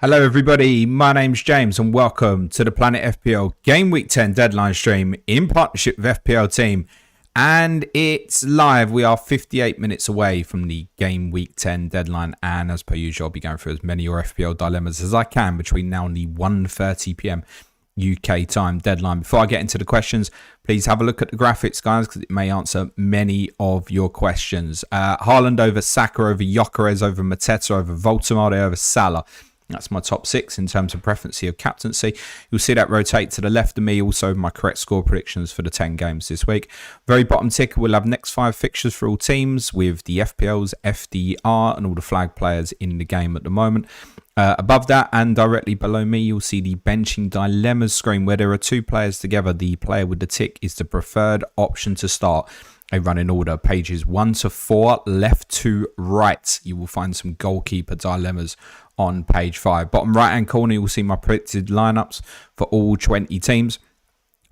Hello everybody, my name's James and welcome to the Planet FPL Gameweek 10 Deadline stream in partnership with FPL Team. And it's live. We are 58 minutes away from the Gameweek 10 Deadline, and as per usual I'll be going through as many of your FPL dilemmas as I can between now and the 1:30 PM UK time deadline. Before I get into the questions, please have a look at the graphics, guys, because it may answer many of your questions. Haaland over Saka, over Gyökeres, over Mateta, over Voltemade, over Salah. That's my top six in terms of preference of captaincy. You'll see that rotate to the left of me. Also, my correct score predictions for the 10 games this week. Very bottom ticker, we'll have next 5 fixtures for all teams with the FPLs, FDR, and all the flag players in the game at the moment. Above that and directly below me, you'll see the benching dilemmas screen where there are 2 players together. The player with the tick is the preferred option to start a running order. Pages 1 to 4, left to right. You will find some goalkeeper dilemmas on page 5. Bottom right hand corner, you will see my predicted lineups for all 20 teams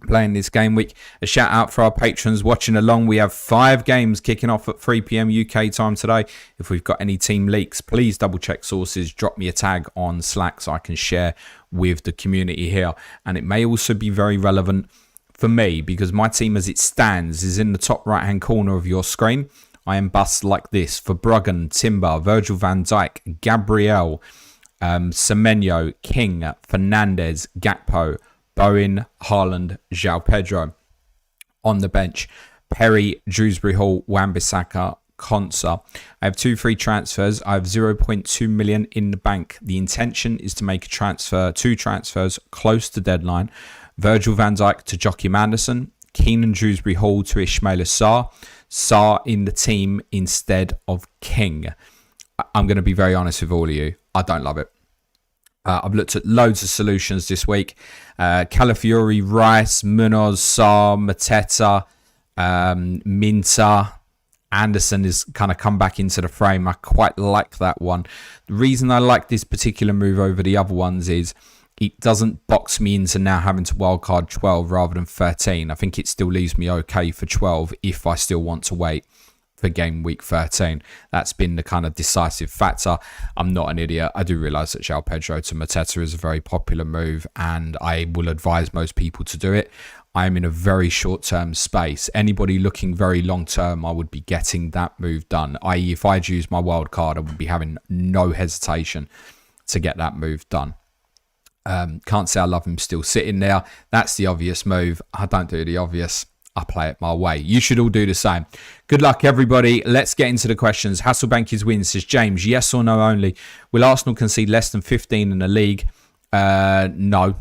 playing this game week. A shout out for our patrons watching along. We have 5 games kicking off at 3 PM UK time today. If we've got any team leaks, please double check sources. Drop me a tag on Slack so I can share with the community here. And it may also be very relevant for me because my team as it stands is in the top right hand corner of your screen. I am bust like this for Bruggen, Timber, Virgil van Dijk, Gabriel, Semenyo, King, Fernandes, Gakpo, Bowen, Haaland, João Pedro. On the bench, Perry, Dewsbury Hall, Wan-Bissaka, Konsa. I have 2 free transfers. I have 0.2 million in the bank. The intention is to make a transfer, 2 transfers close to deadline. Virgil van Dijk to Joachim Andersen, Keenan Dewsbury Hall to Ismaila Sarr, Sarr in the team instead of King. I'm going to be very honest with all of you. I don't love it. I've looked at loads of solutions this week. Calafiori, Rice, Munoz, Sarr, Mateta, Minter. Anderson has kind of come back into the frame. I quite like that one. The reason I like this particular move over the other ones is it doesn't box me into now having to wildcard 12 rather than 13. I think it still leaves me okay for 12 if I still want to wait for game week 13. That's been the kind of decisive factor. I'm not an idiot. I do realise that João Pedro to Mateta is a very popular move and I will advise most people to do it. I am in a very short-term space. Anybody looking very long-term, I would be getting that move done. I.e., if I'd use my wildcard, I would be having no hesitation to get that move done. Can't say I love him still sitting there. That's the obvious move. I don't do the obvious. I play it my way. You should all do the same. Good luck, everybody. Let's get into the questions. Hasselbank's win, says James. Yes or no only? Will Arsenal concede less than 15 in the league? No,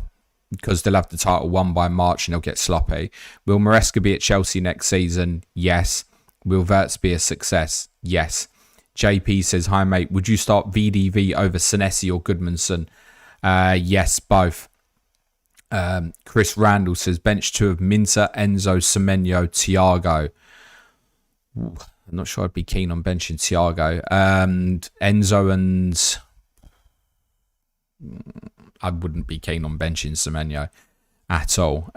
because they'll have the title won by March and they'll get sloppy. Will Maresca be at Chelsea next season? Yes. Will Wirtz be a success? Yes. JP says, hi, mate. Would you start VDV over Senesi or Goodmanson? Yes, both. Chris Randall says bench 2 of Minter, Enzo, Semenyo, Thiago. I'm not sure I'd be keen on benching Thiago. Enzo and I wouldn't be keen on benching Semenyo at all.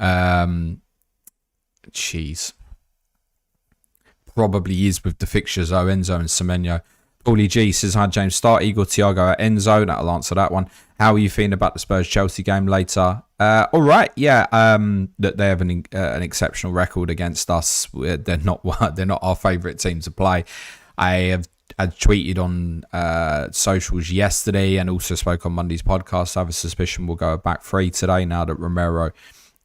Probably is with the fixtures though, Enzo and Semenyo. Paulie G says, hi James, start Igor Thiago at Enzo. That'll answer that one. How are you feeling about the Spurs-Chelsea game later? All right, yeah. That they have an exceptional record against us. They're not our favourite team to play. I tweeted on socials yesterday and also spoke on Monday's podcast. I have a suspicion we'll go a back 3 today now that Romero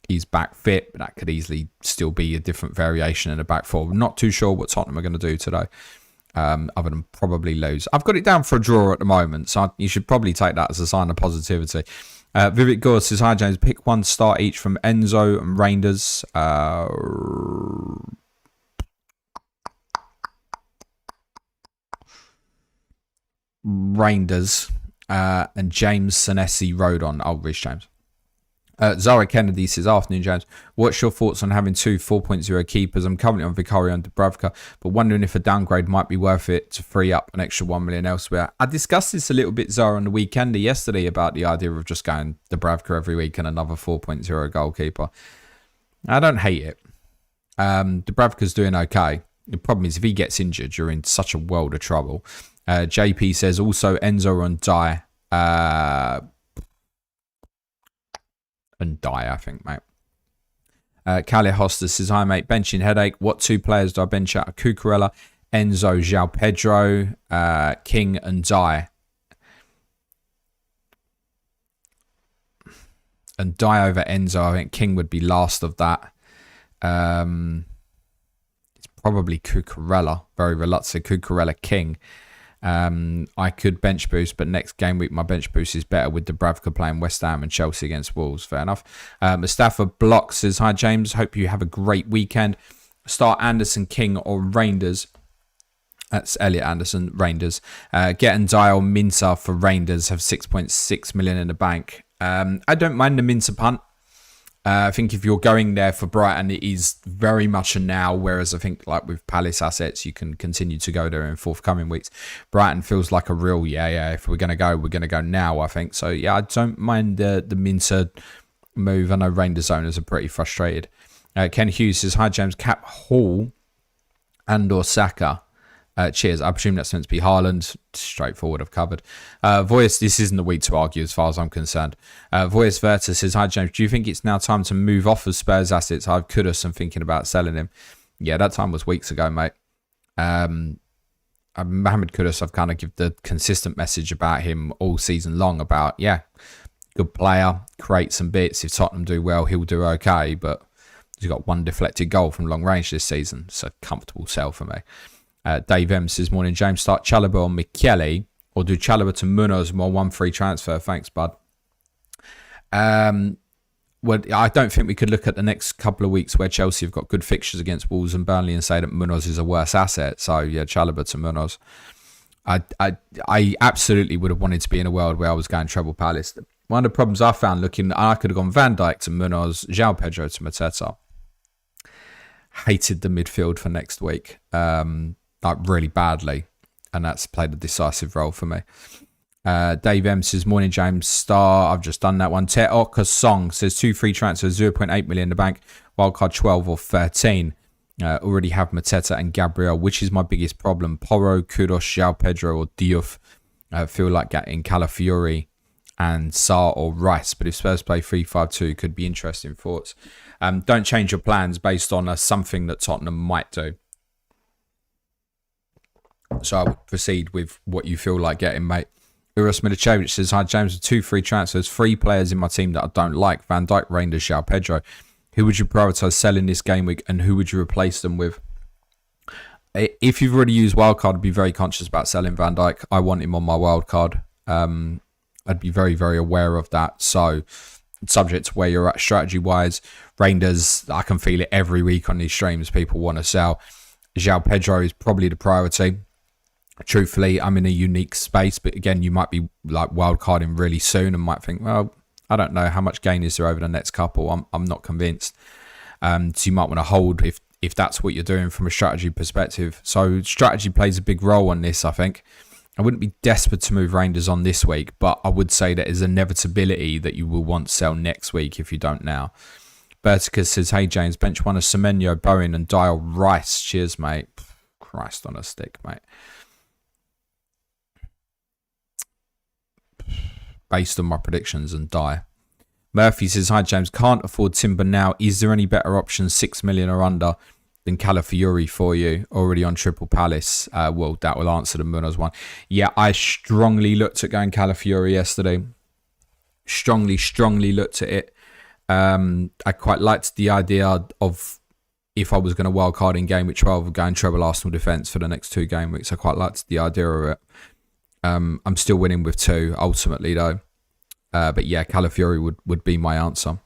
is back fit. But that could easily still be a different variation in the back 4. I'm not too sure what Tottenham are going to do today. Other than probably lose. I've got it down for a draw at the moment, so you should probably take that as a sign of positivity. Vivek Gore says, hi James, pick 1 start each from Enzo and Reinders. And James Senesi Rodon. Oh, Rich James. Zara Kennedy says, afternoon, James. What's your thoughts on having 2 4.0 keepers? I'm currently on Vicario and Dubravka, but wondering if a downgrade might be worth it to free up an extra 1 million elsewhere. I discussed this a little bit, Zara, on the weekend yesterday about the idea of just going Dubravka every week and another 4.0 goalkeeper. I don't hate it. Dubravka's doing okay. The problem is if he gets injured, you're in such a world of trouble. JP says also Enzo and Dye. and die, I think, mate. Callie Hoster says, hi, mate. Benching headache. What 2 players do I bench out? Cucurella, Enzo, João Pedro, King, and Die. And Die over Enzo. I think King would be last of that. It's probably Cucurella. Very reluctant. Cucurella, King. I could bench boost, but next game week my bench boost is better with Dubravka playing West Ham and Chelsea against Wolves. Fair enough. Mustafa Block says, hi James, hope you have a great weekend. Start Anderson, King or Reinders. That's Elliot Anderson, Reinders. Get and Dial Minter for Reinders, have 6.6 million in the bank. I don't mind the Minter punt. I think if you're going there for Brighton, it is very much a now, whereas I think like with Palace assets, you can continue to go there in forthcoming weeks. Brighton feels like a real, if we're going to go now, I think. So, yeah, I don't mind the Minter move. I know Rangers owners are pretty frustrated. Ken Hughes says, hi, James. Cap Hall and or Saka. Cheers. I presume that's meant to be Haaland. Straightforward, I've covered. Voice, this isn't the week to argue as far as I'm concerned. Voice Verta says, hi James, do you think it's now time to move off of Spurs assets? I've Kudus and thinking about selling him. Yeah, that time was weeks ago, mate. Mohamed Kudus, I've kind of given the consistent message about him all season long about, good player, create some bits. If Tottenham do well, he'll do okay, but he's got 1 deflected goal from long range this season. It's a comfortable sell for me. Dave M says, morning James, start Chalobah on Michele or do Chalobah to Munoz, more 1 free transfer. Thanks, bud. Well, I don't think we could look at the next couple of weeks where Chelsea have got good fixtures against Wolves and Burnley and say that Munoz is a worse asset. So, yeah, Chalobah to Munoz. I absolutely would have wanted to be in a world where I was going treble Palace. One of the problems I found I could have gone Van Dijk to Munoz, João Pedro to Mateta. Hated the midfield for next week. Like really badly, and that's played a decisive role for me. Dave M says, morning James, star. I've just done that one. Teoka Song says 2 free transfers, 0.8 million in the bank, wildcard 12 or 13. Already have Mateta and Gabriel. Which is my biggest problem? Porro, Kudos, João Pedro or Diouf? Feel like getting Calafiori and Sarr or Rice, but if Spurs play 3-5-2 could be interesting thoughts. Don't change your plans based on something that Tottenham might do. So I would proceed with what you feel like getting, mate. Uros Milicevic says, hi James, with 2 free transfers, 3 players in my team that I don't like. Van Dijk, Reinders, João Pedro. Who would you prioritise selling this game week and who would you replace them with? If you've already used wildcard, I'd be very conscious about selling Van Dijk. I want him on my wildcard. I'd be very, very aware of that. So subject to where you're at strategy-wise. Reinders, I can feel it every week on these streams. People want to sell. João Pedro is probably the priority. Truthfully, I'm in a unique space, but again, you might be like wildcarding really soon and might think, well, I don't know how much gain is there over the next couple. I'm not convinced. So you might want to hold if that's what you're doing from a strategy perspective. So strategy plays a big role on this, I think. I wouldn't be desperate to move Rangers on this week, but I would say that there's an inevitability that you will want to sell next week if you don't now. Berticus says, hey James, bench one of Semenyo, Bowen and Dial Rice. Cheers, mate. Christ on a stick, mate. Based on my predictions and die. Murphy says, hi James, can't afford Timber now. Is there any better options, 6 million or under, than Calafiori for you? Already on Triple Palace. Well, that will answer the Munoz one. Yeah, I strongly looked at going Calafiori yesterday. Strongly looked at it. I quite liked the idea of if I was going to wildcard in game week 12 of going treble Arsenal defence for the next 2 game weeks. I quite liked the idea of it. I'm still winning with 2 ultimately though. But yeah, Calafiori would be my answer.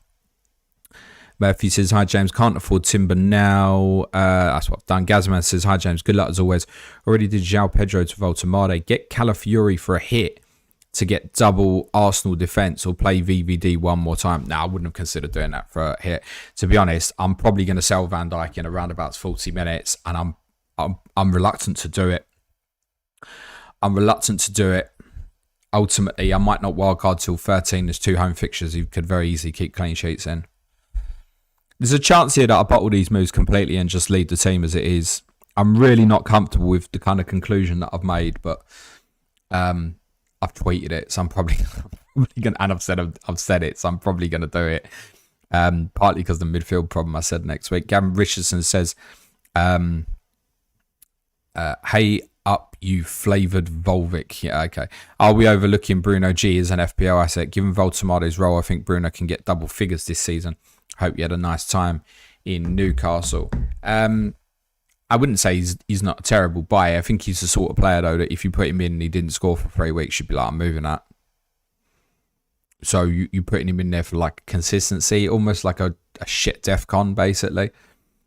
Murphy says, hi James, can't afford Timber now. That's what I've done. Gazman says, hi James, good luck as always. Already did João Pedro to Voltemade. Get Calafiori for a hit to get double Arsenal defence or play VVD one more time. No, I wouldn't have considered doing that for a hit. To be honest, I'm probably going to sell Van Dijk in around about 40 minutes and I'm reluctant to do it. Ultimately, I might not wildcard till 13. There's 2 home fixtures. You could very easily keep clean sheets in. There's a chance here that I bottle these moves completely and just leave the team as it is. I'm really not comfortable with the kind of conclusion that I've made, but I've tweeted it, so I'm probably probably gonna, and I've said it, so I'm probably gonna do it. Partly because of the midfield problem I said next week. Gavin Richardson says, hey up, you flavoured Volvic. Yeah, okay. Are we overlooking Bruno G as an FPL asset? Given Voltemado's role, I think Bruno can get double figures this season. Hope you had a nice time in Newcastle. I wouldn't say he's not a terrible buy. I think he's the sort of player, though, that if you put him in and he didn't score for 3 weeks, you'd be like, I'm moving that. So you're putting him in there for like consistency, almost like a shit DEFCON, basically.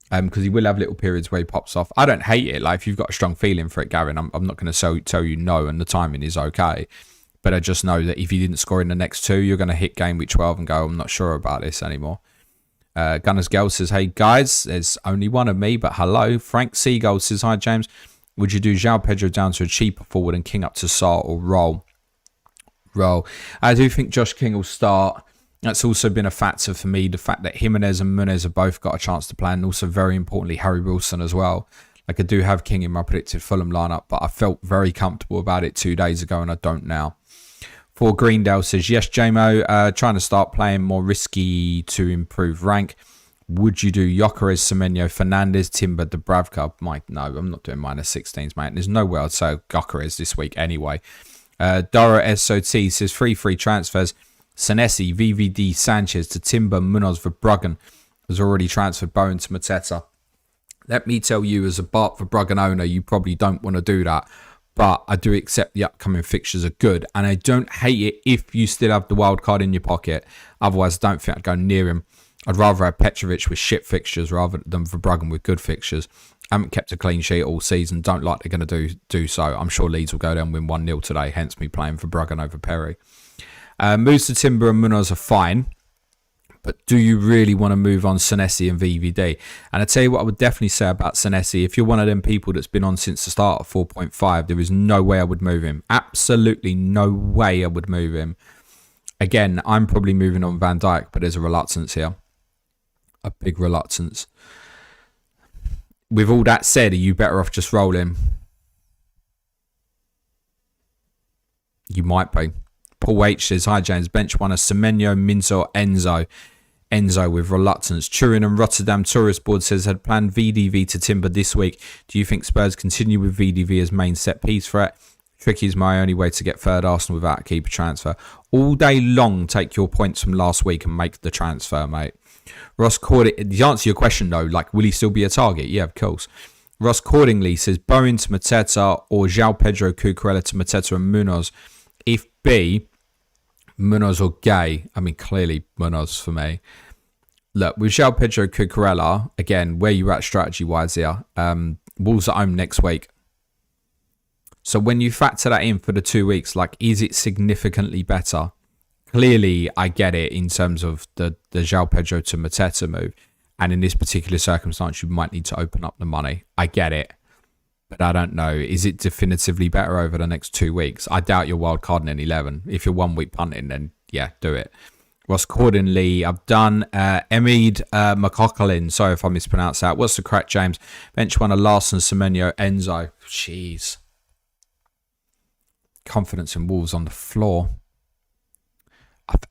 Because he will have little periods where he pops off. I don't hate it. Like, if you've got a strong feeling for it, Gavin, I'm not going to tell you no, and the timing is okay. But I just know that if you didn't score in the next 2, you're going to hit game week 12 and go, I'm not sure about this anymore. Gunners Girl says, hey guys, there's only one of me, but hello. Frank Seagull says, hi James, would you do João Pedro down to a cheaper forward and King up to Sarr or roll? I do think Josh King will start. That's also been a factor for me, the fact that Jimenez and Munez have both got a chance to play, and also very importantly Harry Wilson as well. Like, I do have King in my predicted Fulham lineup, but I felt very comfortable about it 2 days ago and I don't now. For Greendale says, yes, JMO, trying to start playing more risky to improve rank. Would you do Gyökeres, Semenyo, Fernandes, Timber, Dubravka? Mike, no, I'm not doing minus 16s, mate. There's no way I'd say Gyökeres this week anyway. Dara SOT says, free transfers. Senesi, VVD, Sanchez to Timber, Munoz, Verbruggen has already transferred Bowen to Mateta. Let me tell you, as a Bart Verbruggen owner, you probably don't want to do that. But I do accept the upcoming fixtures are good. And I don't hate it if you still have the wild card in your pocket. Otherwise, I don't think I'd go near him. I'd rather have Petrovic with shit fixtures rather than Verbruggen with good fixtures. I haven't kept a clean sheet all season. Don't like they're going to do so. I'm sure Leeds will go down and win 1-0 today. Hence me playing Verbruggen over Perry. Moves to Timber and Munoz are fine. But do you really want to move on Senesi and VVD? And I tell you what I would definitely say about Senesi. If you're one of them people that's been on since the start of 4.5, there is no way I would move him. Absolutely no way I would move him. Again, I'm probably moving on Van Dijk, but there's a reluctance here. A big reluctance. With all that said, are you better off just rolling? You might be. Paul H says, hi James, bench one of Semenyo, Minzo, Enzo with reluctance. Turin and Rotterdam Tourist Board says, had planned VDV to Timber this week. Do you think Spurs continue with VDV as main set piece threat? Tricky is my only way to get third Arsenal without a keeper transfer. All day long, take your points from last week and make the transfer, mate. Ross Cording, to answer your question though, like, will he still be a target? Yeah, of course. Ross Cordingly says, Bowen to Mateta or João Pedro Cucurella to Mateta and Munoz. If B, Munoz or Gay, I mean, clearly Munoz for me. Look, with João Pedro Cucurella, again, where you at strategy-wise here, Wolves at home next week. So when you factor that in for the 2 weeks, like, is it significantly better? Clearly, I get it in terms of the João Pedro to Mateta move. And in this particular circumstance, you might need to open up the money. I get it. But I don't know. Is it definitively better over the next 2 weeks? I doubt you're wild carding in 11. If you're 1 week punting, then yeah, do it. Ross Cordinley, I've done Emid McCocklin. Sorry if I mispronounced that. What's the crack, James? Bench one of Larson, Semenyo, Enzo. Jeez. Confidence in Wolves on the floor.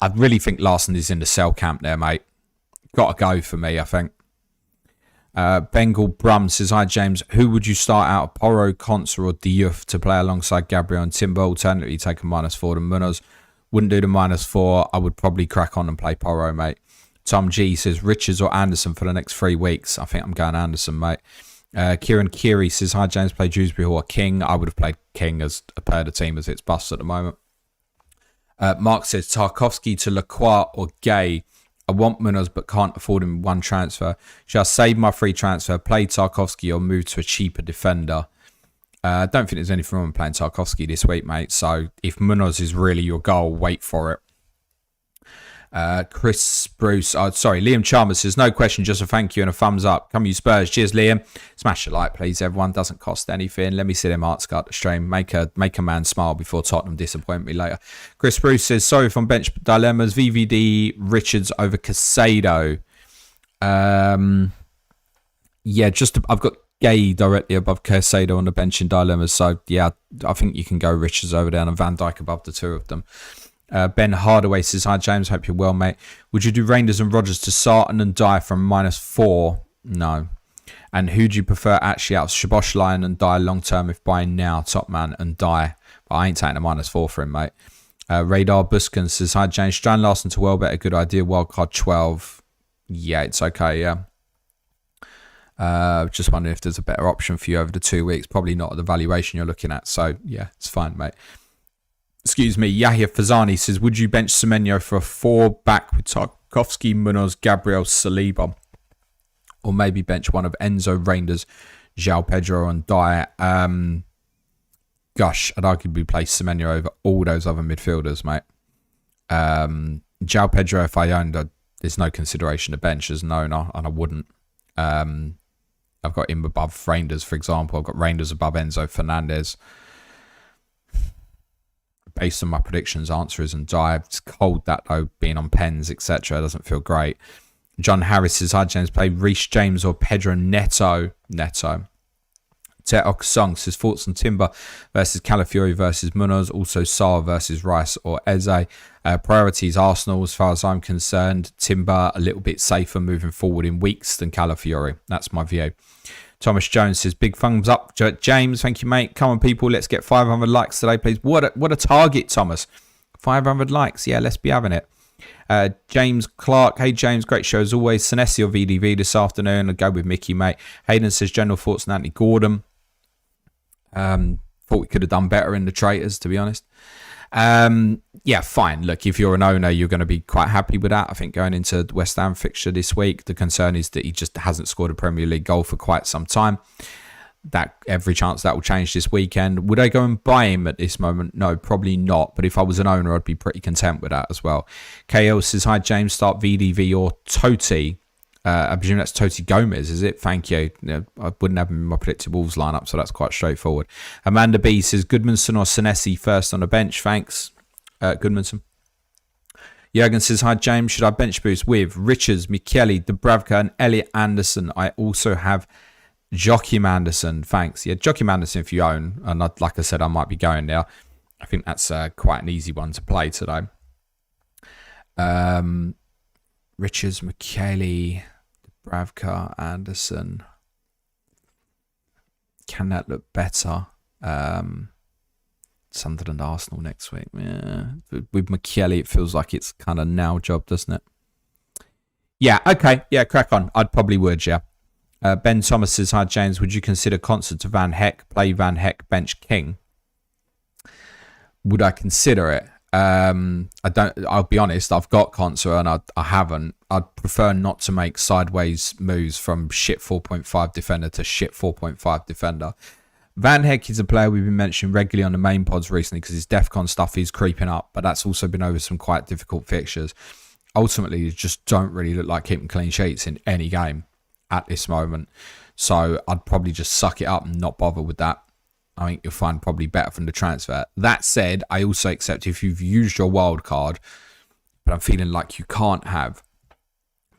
I really think Larson is in the sell camp there, mate. Got to go for me, I think. Bengal Brum says, hi James, who would you start out of Porro, Conser or Diouf to play alongside Gabriel and Timber? Alternatively, take a -4 to Munoz. Wouldn't do the -4. I would probably crack on and play Porro, mate. Tom G says, Richards or Anderson for the next 3 weeks. I think I'm going Anderson, mate. Kieran Kiri says, hi James, play Dewsbury or King. I would have played King as a player of the team as it's bust at the moment. Mark says, Tarkovsky to Lacroix or Gay. I want Munoz but can't afford him one transfer. Shall I save my free transfer, play Tarkovsky or move to a cheaper defender? I don't think there's anything wrong with playing Tarkovsky this week, mate. So if Munoz is really your goal, wait for it. Liam Chalmers says, no question, just a thank you and a thumbs up. Come you Spurs. Cheers, Liam. Smash a like, please, everyone. Doesn't cost anything. Let me see them hearts cut the stream. Make a man smile before Tottenham disappoint me later. Chris Bruce says, sorry from bench dilemmas. VVD Richards over Casado. Yeah, I've got Gay directly above Casado on the bench in dilemmas. So yeah, I think you can go Richards over there and Van Dijk above the two of them. Ben Hardaway says, hi James, hope you're well, mate. Would you do Rangers and Rodgers to start and then die from -4? No. And who do you prefer actually out of Szoboszlai and die long term if buying now, top man and die? But I ain't taking a -4 for him, mate. Radar Buskin says, hi James, Strand Larson to Welbeck, a good idea. Wildcard 12. Yeah, it's okay, yeah. Just wondering if there's a better option for you over the 2 weeks. Probably not at the valuation you're looking at. So, yeah, it's fine, mate. Excuse me. Yahya Fazani says, would you bench Semenyo for a 4-back with Tarkovsky, Munoz, Gabriel, Saliba? Or maybe bench one of Enzo, Reinders, João Pedro and Dyer? Gosh, I'd arguably place Semenyo over all those other midfielders, mate. João Pedro, if I owned, there's no consideration to bench as an owner, and I wouldn't. I've got him above Reinders, for example. I've got Reinders above Enzo Fernandez. Based on my predictions, answer isn't Dyer. It's cold that, though, being on pens, etc. Doesn't feel great. John Harris says, hi James, play Reece James or Pedro Neto. Teok Song says, thoughts on Timber versus Calafiori versus Munoz, also Sarr versus Rice or Eze. Priorities Arsenal as far as I'm concerned. Timber a little bit safer moving forward in weeks than Calafiori. That's my view. Thomas Jones says, big thumbs up. James, thank you, mate. Come on, people, let's get 500 likes today, please. What a target, Thomas. 500 likes. Yeah, let's be having it. James Clark, hey James, great show as always. Senesi or VDV this afternoon. I'll go with Mickey, mate. Hayden says, general thoughts on Anthony Gordon. Thought we could have done better in the traitors, to be honest. Yeah, fine. Look, if you're an owner, you're going to be quite happy with that. I think going into the West Ham fixture this week, the concern is that he just hasn't scored a Premier League goal for quite some time. That every chance that will change this weekend. Would I go and buy him at this moment? No, probably not. But if I was an owner, I'd be pretty content with that as well. KL says, hi James, start VDV or Totti. I presume that's Totti Gomez, is it? Thank you. I wouldn't have him in my predicted Wolves lineup, so that's quite straightforward. Amanda B says, Goodmanson or Senesi first on the bench? Thanks, Goodmanson. Jurgen says, hi James, should I bench boost with Richards, Michele, Dubravka and Elliot Anderson? I also have Joachim Anderson. Thanks. Yeah, Joachim Anderson if you own. And like I said, I might be going there. I think that's quite an easy one to play today. Richards, Michele, Dubravka, Anderson. Can that look better? Sunderland Arsenal next week. Yeah. With Michele, it feels like it's kind of now job, doesn't it? Yeah, okay. Yeah, crack on. I'd probably would, yeah. Ben Thomas says, hi James, would you consider concert to Van Heck, play Van Heck, bench King? Would I consider it? I'll be honest, I've got concert and I haven't. I'd prefer not to make sideways moves from shit 4.5 defender to shit 4.5 defender. Van Heck is a player we've been mentioning regularly on the main pods recently because his DEFCON stuff is creeping up, but that's also been over some quite difficult fixtures. Ultimately, you just don't really look like keeping clean sheets in any game at this moment. So I'd probably just suck it up and not bother with that. I think you'll find probably better from the transfer. That said, I also accept if you've used your wild card, but I'm feeling like you can't have,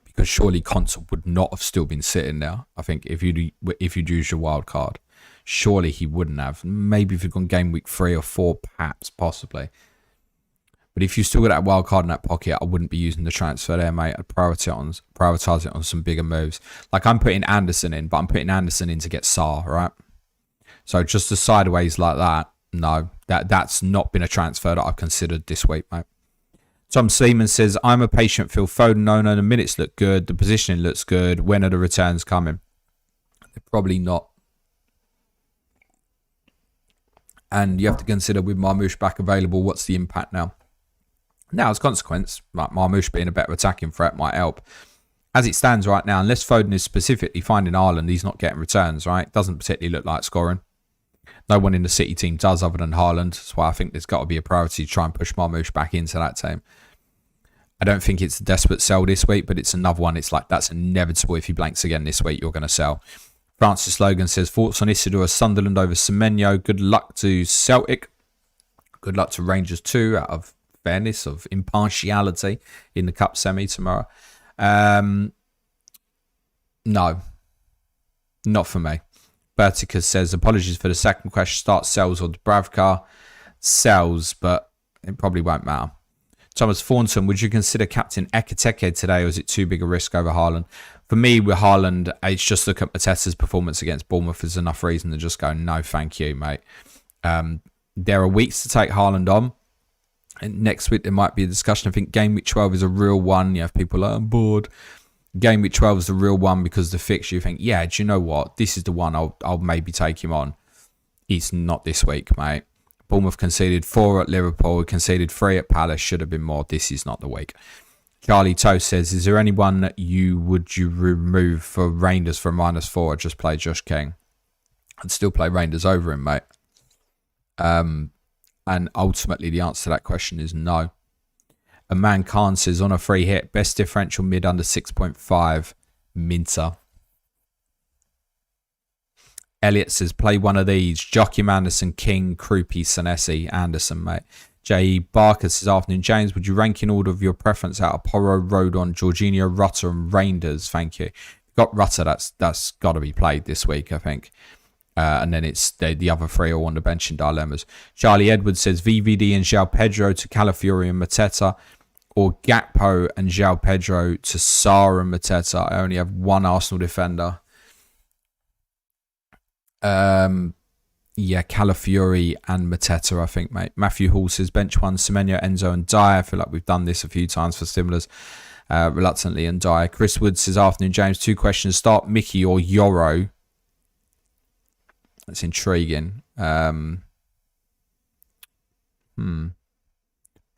because surely Console would not have still been sitting there. I think if you'd used your wild card, surely he wouldn't have. Maybe if you'd gone game week 3 or 4, perhaps, possibly. But if you still got that wild card in that pocket, I wouldn't be using the transfer there, mate. I'd prioritise it on some bigger moves. Like I'm putting Anderson in, but I'm putting Anderson in to get Sarr, right? So just the sideways like that, no, that's not been a transfer that I've considered this week, mate. Tom Seaman says, I'm a patient Phil Foden owner. The minutes look good. The positioning looks good. When are the returns coming? They're probably not. And you have to consider with Marmoush back available, what's the impact now? Now, as a consequence, like Marmoush being a better attacking threat might help. As it stands right now, unless Foden is specifically finding Ireland, he's not getting returns, right? Doesn't particularly look like scoring. No one in the City team does other than Haaland. That's why I think there's got to be a priority to try and push Marmoush back into that team. I don't think it's a desperate sell this week, but it's another one. It's like that's inevitable. If he blanks again this week, you're going to sell. Francis Logan says, thoughts on Isidore Sunderland over Semenyo. Good luck to Celtic. Good luck to Rangers too, out of fairness, of impartiality in the Cup semi tomorrow. No, not for me. Berticus says, apologies for the second question. Start sells or Dubravka. Sells, but it probably won't matter. Thomas Thornton, would you consider captain Ekiteke today, or is it too big a risk over Haaland? For me, with Haaland, it's just look at Mateta's performance against Bournemouth is enough reason to just go, no, thank you, mate. There are weeks to take Haaland on. And next week, there might be a discussion. I think game week 12 is a real one. You have people like, I'm bored. Game week 12 is the real one because the fixture, you think, yeah, do you know what? This is the one I'll maybe take him on. It's not this week, mate. Bournemouth conceded 4 at Liverpool, conceded 3 at Palace, should have been more. This is not the week. Charlie Toast says, is there anyone that you remove for Rangers for -4 or just play Josh King? I'd still play Rangers over him, mate. And ultimately the answer to that question is no. A man Khan says, on a free hit, best differential mid under 6.5, Minter. Elliot says, play one of these. Joachim Anderson, King, Krupi, Senesi, Anderson, mate. J. Barker says, afternoon, James, would you rank in order of your preference out of Porro, Rodon, Jorginho, Rutter and Reinders? Thank you. Got Rutter, that's got to be played this week, I think. And then it's the other 3 are on the bench in dilemmas. Charlie Edwards says, VVD and João Pedro to Calafiori and Mateta, or Gakpo and João Pedro to Sarr and Mateta. I only have one Arsenal defender. Yeah, Calafiori and Mateta, I think, mate. Matthew Hall says bench 1, Semenyo, Enzo and Dyer. I feel like we've done this a few times for stimulars. Reluctantly and Dyer. Chris Wood says, afternoon, James, 2 questions. Start Mickey or Yoro? That's intriguing.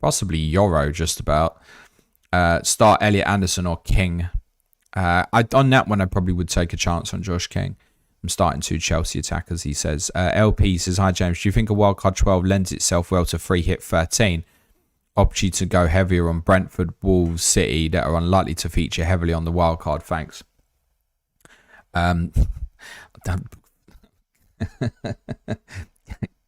Possibly Yoro, just about. Start Elliot Anderson or King. On that one, I probably would take a chance on Josh King. I'm starting 2 Chelsea attackers, he says. LP says, hi James, do you think a wildcard 12 lends itself well to free hit 13? Opt you to go heavier on Brentford, Wolves, City that are unlikely to feature heavily on the wildcard? Thanks.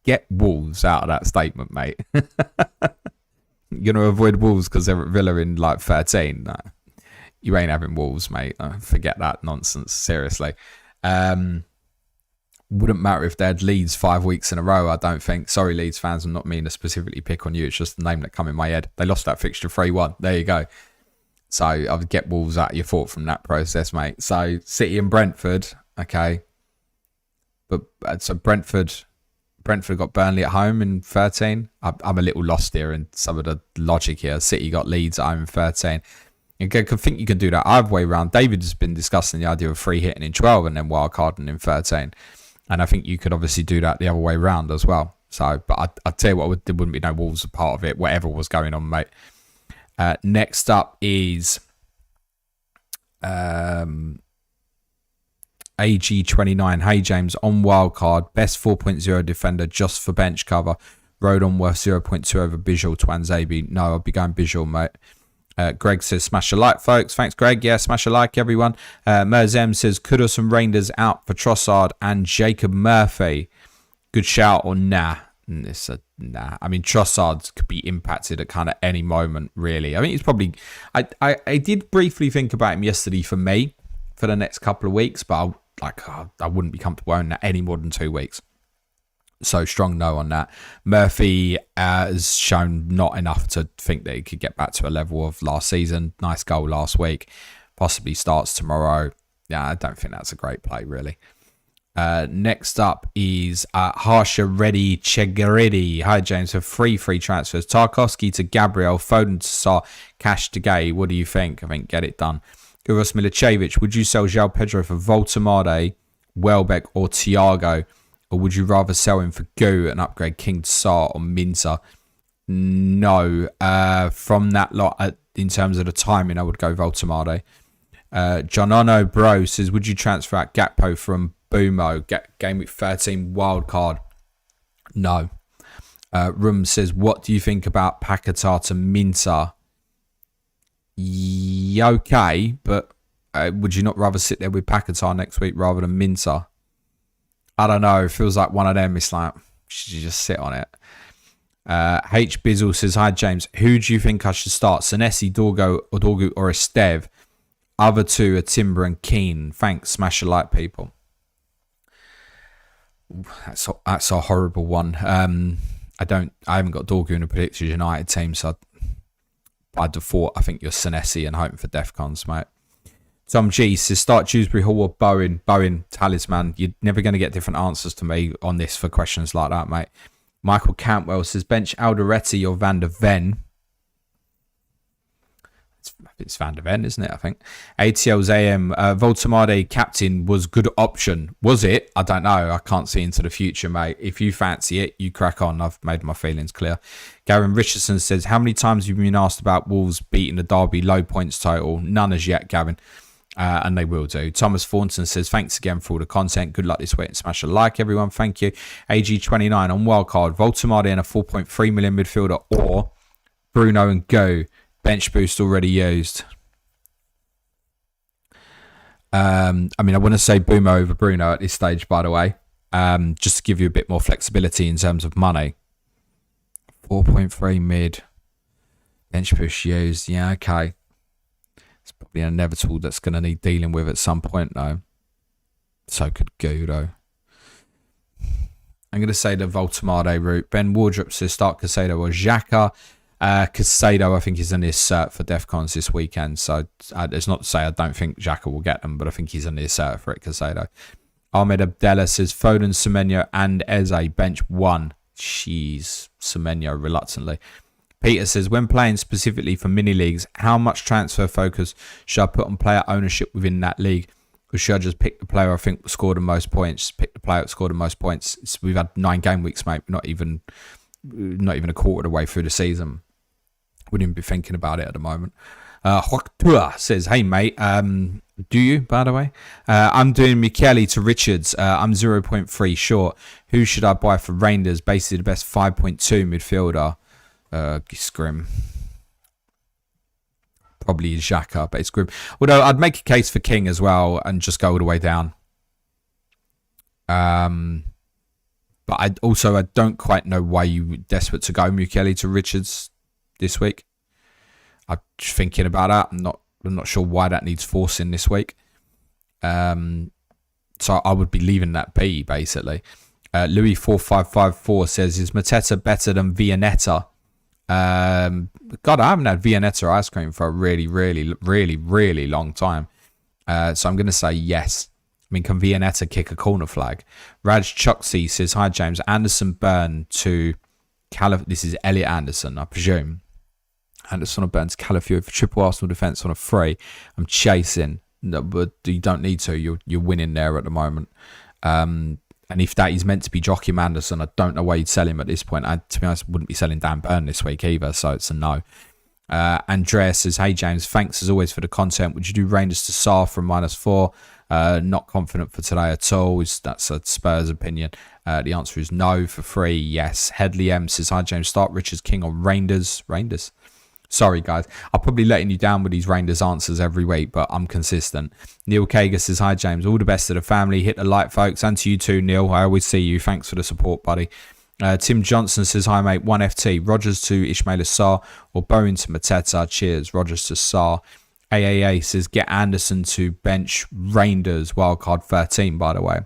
Get Wolves out of that statement, mate. You're going to avoid Wolves because they're at Villa in like 13? No. You ain't having Wolves, mate. Forget that nonsense, seriously. Wouldn't matter if they had Leeds 5 weeks in a row, I don't think. Sorry, Leeds fans, I'm not meaning to specifically pick on you. It's just the name that come in my head. They lost that fixture 3-1. There you go. So I would get Wolves out of your thought from that process, mate. So City and Brentford, okay. But so Brentford got Burnley at home in 13. I'm a little lost here in some of the logic here. City got Leeds at home in 13. I think you can do that either way around. David has been discussing the idea of free hitting in 12 and then wildcarding in 13. And I think you could obviously do that the other way around as well. So, but I'd tell you what, there wouldn't be no Wolves a part of it, whatever was going on, mate. Next up is AG29. Hey, James, on wildcard, best 4.0 defender just for bench cover. Rodon worth 0.2 over Bijou, Twanzebe. No, I'll be going Bijou, mate. Greg says, smash a like, folks. Thanks, Greg. Yeah, smash a like, everyone. Merzem says, Kudus and Reinders out for Trossard and Jacob Murphy. Good shout or nah? Nah. I mean, Trossard could be impacted at kind of any moment, really. I mean, it's probably... I did briefly think about him yesterday for me for the next couple of weeks, but I wouldn't be comfortable owning that any more than 2 weeks. So strong no on that. Murphy has shown not enough to think that he could get back to a level of last season. Nice goal last week. Possibly starts tomorrow. Yeah, I don't think that's a great play, really. Next up is Harsha Reddy Chegaridi. Hi, James. For free transfers. Tarkowski to Gabriel. Foden to Sarr. Cash to Gay. What do you think? I think get it done. Uros Milicevic. Would you sell João Pedro for Voltemade, Welbeck or Thiago? Or would you rather sell him for Goo and upgrade King to Sarr or Minter? No. From that lot, in terms of the timing, I would go Voltemade. Jonono Bro says, would you transfer out Gakpo from Boomo? Game week 13 wildcard? No. Room says, what do you think about Paquetá to Minter? Okay, but would you not rather sit there with Paquetá next week rather than Minter? I don't know. It feels like one of them. It's like, should you just sit on it? H. Bizzle says, hi, James. Who do you think I should start? Senesi, Dorgu, or Estev? Other two are Timber and Keane. Thanks. Smash a like, people. That's a horrible one. I haven't got Dorgu in a predicted United team, so by default, I think you're Senesi and hoping for Defcons, mate. Tom G says, start Dewsbury Hall or Bowen. Bowen, talisman. You're never going to get different answers to me on this for questions like that, mate. Michael Cantwell says, bench Alderete or Van der Ven. It's Van der Ven, isn't it? I think. ATL's AM, Voltemade captain was good option. Was it? I don't know. I can't see into the future, mate. If you fancy it, you crack on. I've made my feelings clear. Gavin Richardson says, how many times have you been asked about Wolves beating the Derby low points total? None as yet, Gavin. And they will do. Thomas Thornton says, thanks again for all the content. Good luck this week and smash a like, everyone. Thank you. AG29 on wildcard. Voltemade and a 4.3 million midfielder or Bruno and Go. Bench boost already used. I mean, I want to say Boomer over Bruno at this stage, by the way. Just to give you a bit more flexibility in terms of money. 4.3 mid. Bench push used. Yeah, okay. It's probably inevitable that's going to need dealing with at some point, though. So could Go, though. I'm going to say the Voltemade route. Ben Wardrop says start Casado or Xhaka. Casado, I think, is in his cert for Defcons this weekend. So it's not to say I don't think Xhaka will get them, but I think he's in his cert for it, Casado. Ahmed Abdallah says Foden, Semenyo and Eze bench 1. Jeez, Semenyo reluctantly. Peter says, when playing specifically for mini leagues, how much transfer focus should I put on player ownership within that league? Or should I just pick the player I think scored the most points? Pick the player that scored the most points. We've had 9 game weeks, mate. Not even a quarter of the way through the season. Wouldn't even be thinking about it at the moment. Huaktua says, hey, mate. Do you, by the way? I'm doing Michele to Richards. I'm 0.3 short. Who should I buy for Rangers? Basically the best 5.2 midfielder. Grim. Probably is Xhaka, but it's grim. Although I'd make a case for King as well and just go all the way down. But I don't quite know why you were desperate to go Michele to Richards this week. I'm just thinking about that. I'm not sure why that needs forcing this week. So I would be leaving that be, basically. Louis 4554 says, is Mateta better than Vianetta? God, I haven't had Vianetta ice cream for a really, really, really, really long time. So I'm going to say yes. I mean, can Vianetta kick a corner flag? Raj Choksi says, hi, James. Anderson Burn to This is Elliot Anderson, I presume. Anderson or Burn to Calafiori for triple Arsenal defence on a free. I'm chasing. No, but you don't need to. You're winning there at the moment. And if that is meant to be Joachim Anderson, I don't know why you'd sell him at this point. To be honest, I wouldn't be selling Dan Burn this week either, so it's a no. Andreas says, hey, James, thanks as always for the content. Would you do Rangers to Saar from -4? Not confident for today at all. That's a Spurs opinion. The answer is no. For free, yes. Headley M says, hi, James, start Richards King on Rangers. Sorry, guys. I'm probably letting you down with these Rangers answers every week, but I'm consistent. Neil Kager says, hi, James. All the best to the family. Hit the like, folks. And to you too, Neil. I always see you. Thanks for the support, buddy. Tim Johnson says, hi, mate. 1FT. Rogers to Ismail Assar or Bowen to Mateta. Cheers. Rogers to Sarr. AAA says, get Anderson to bench Rangers. Wildcard 13, by the way.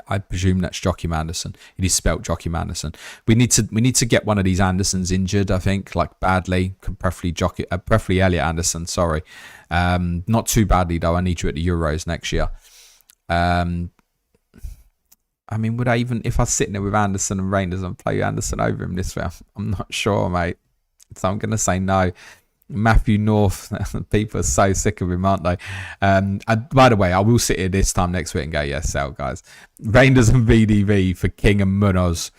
I presume that's Joachim Anderson. It is spelt Joachim Anderson. We need to get one of these Andersons injured, I think, like badly. Preferably Elliot Anderson, sorry. Not too badly, though. I need you at the Euros next year. I mean, would I even, if I was sitting there with Anderson and Rangers and play Anderson over him this way? I'm not sure, mate. So I'm going to say no. Matthew North, people are so sick of him, aren't they? By the way, I will sit here this time next week and go, yes, sell, guys. Rangers and VDV for King and Munoz.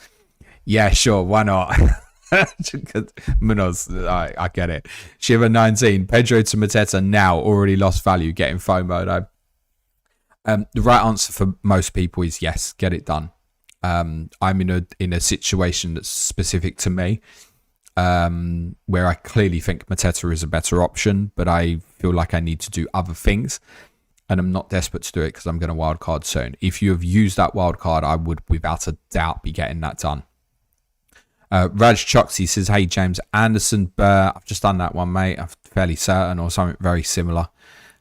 Yeah, sure, why not? Munoz, I get it. Shiva 19, Pedro to Mateta now, already lost value, getting FOMO though. The right answer for most people is yes, get it done. I'm in a situation that's specific to me. Where I clearly think Mateta is a better option, but I feel like I need to do other things, and I'm not desperate to do it because I'm going to wildcard soon. If you have used that wildcard, I would without a doubt be getting that done. Raj Choksi says, hey, James, Anderson Burr. I've just done that one, mate. I'm fairly certain, or something very similar.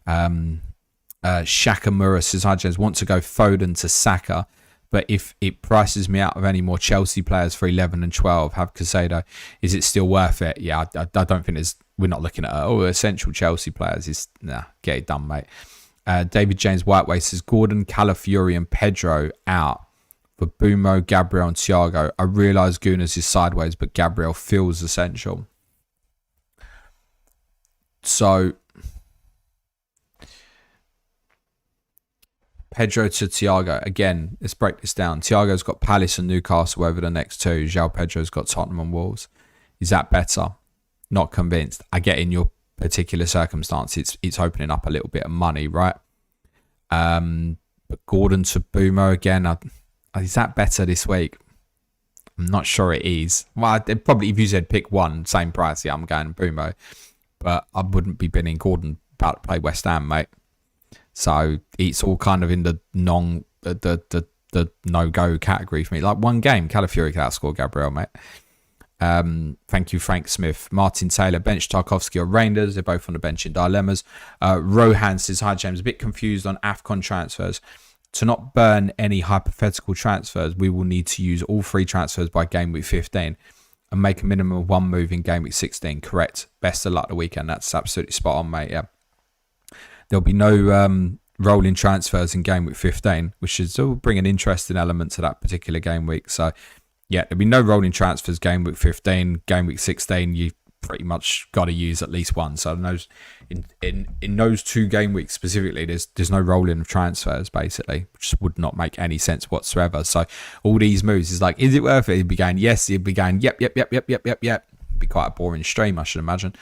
Shaka Mura says, hi, James, want to go Foden to Saka. But if it prices me out of any more Chelsea players for 11 and 12, have Casado, is it still worth it? Yeah, I don't think we're not looking at essential Chelsea players. Get it done, mate. David James Whiteway says Gordon, Calafiori and Pedro out for Bumo, Gabriel and Thiago. I realise Gunas is sideways, but Gabriel feels essential. So Pedro to Thiago. Again, let's break this down. Thiago's got Palace and Newcastle over the next two. João Pedro's got Tottenham and Wolves. Is that better? Not convinced. I get in your particular circumstance, it's opening up a little bit of money, right? But Gordon to Bumo again, is that better this week? I'm not sure it is. Well, probably if you said pick one, same price, yeah, I'm going Bumo. But I wouldn't be bidding Gordon about to play West Ham, mate. So it's all kind of in the the no-go category for me. Like one game, Calafiori can outscore Gabriel, mate. Thank you, Frank Smith. Martin Taylor, bench Tarkovsky or Reinders. They're both on the bench in dilemmas. Rohan says, hi James, a bit confused on AFCON transfers. To not burn any hypothetical transfers, we will need to use all 3 transfers by game week 15 and make a minimum of 1 move in game week 16. Correct. Best of luck the weekend. That's absolutely spot on, mate. Yeah. There'll be no rolling transfers in game week 15, which is all bring an interesting element to that particular game week. So, yeah, there'll be no rolling transfers game week 15. Game week 16, you pretty much got to use at least one. So in those 2 game weeks specifically, there's no rolling of transfers, basically, which would not make any sense whatsoever. So all these moves is like, is it worth it? He'd be going, yes. He'd be going, yep. It'd be quite a boring stream, I should imagine.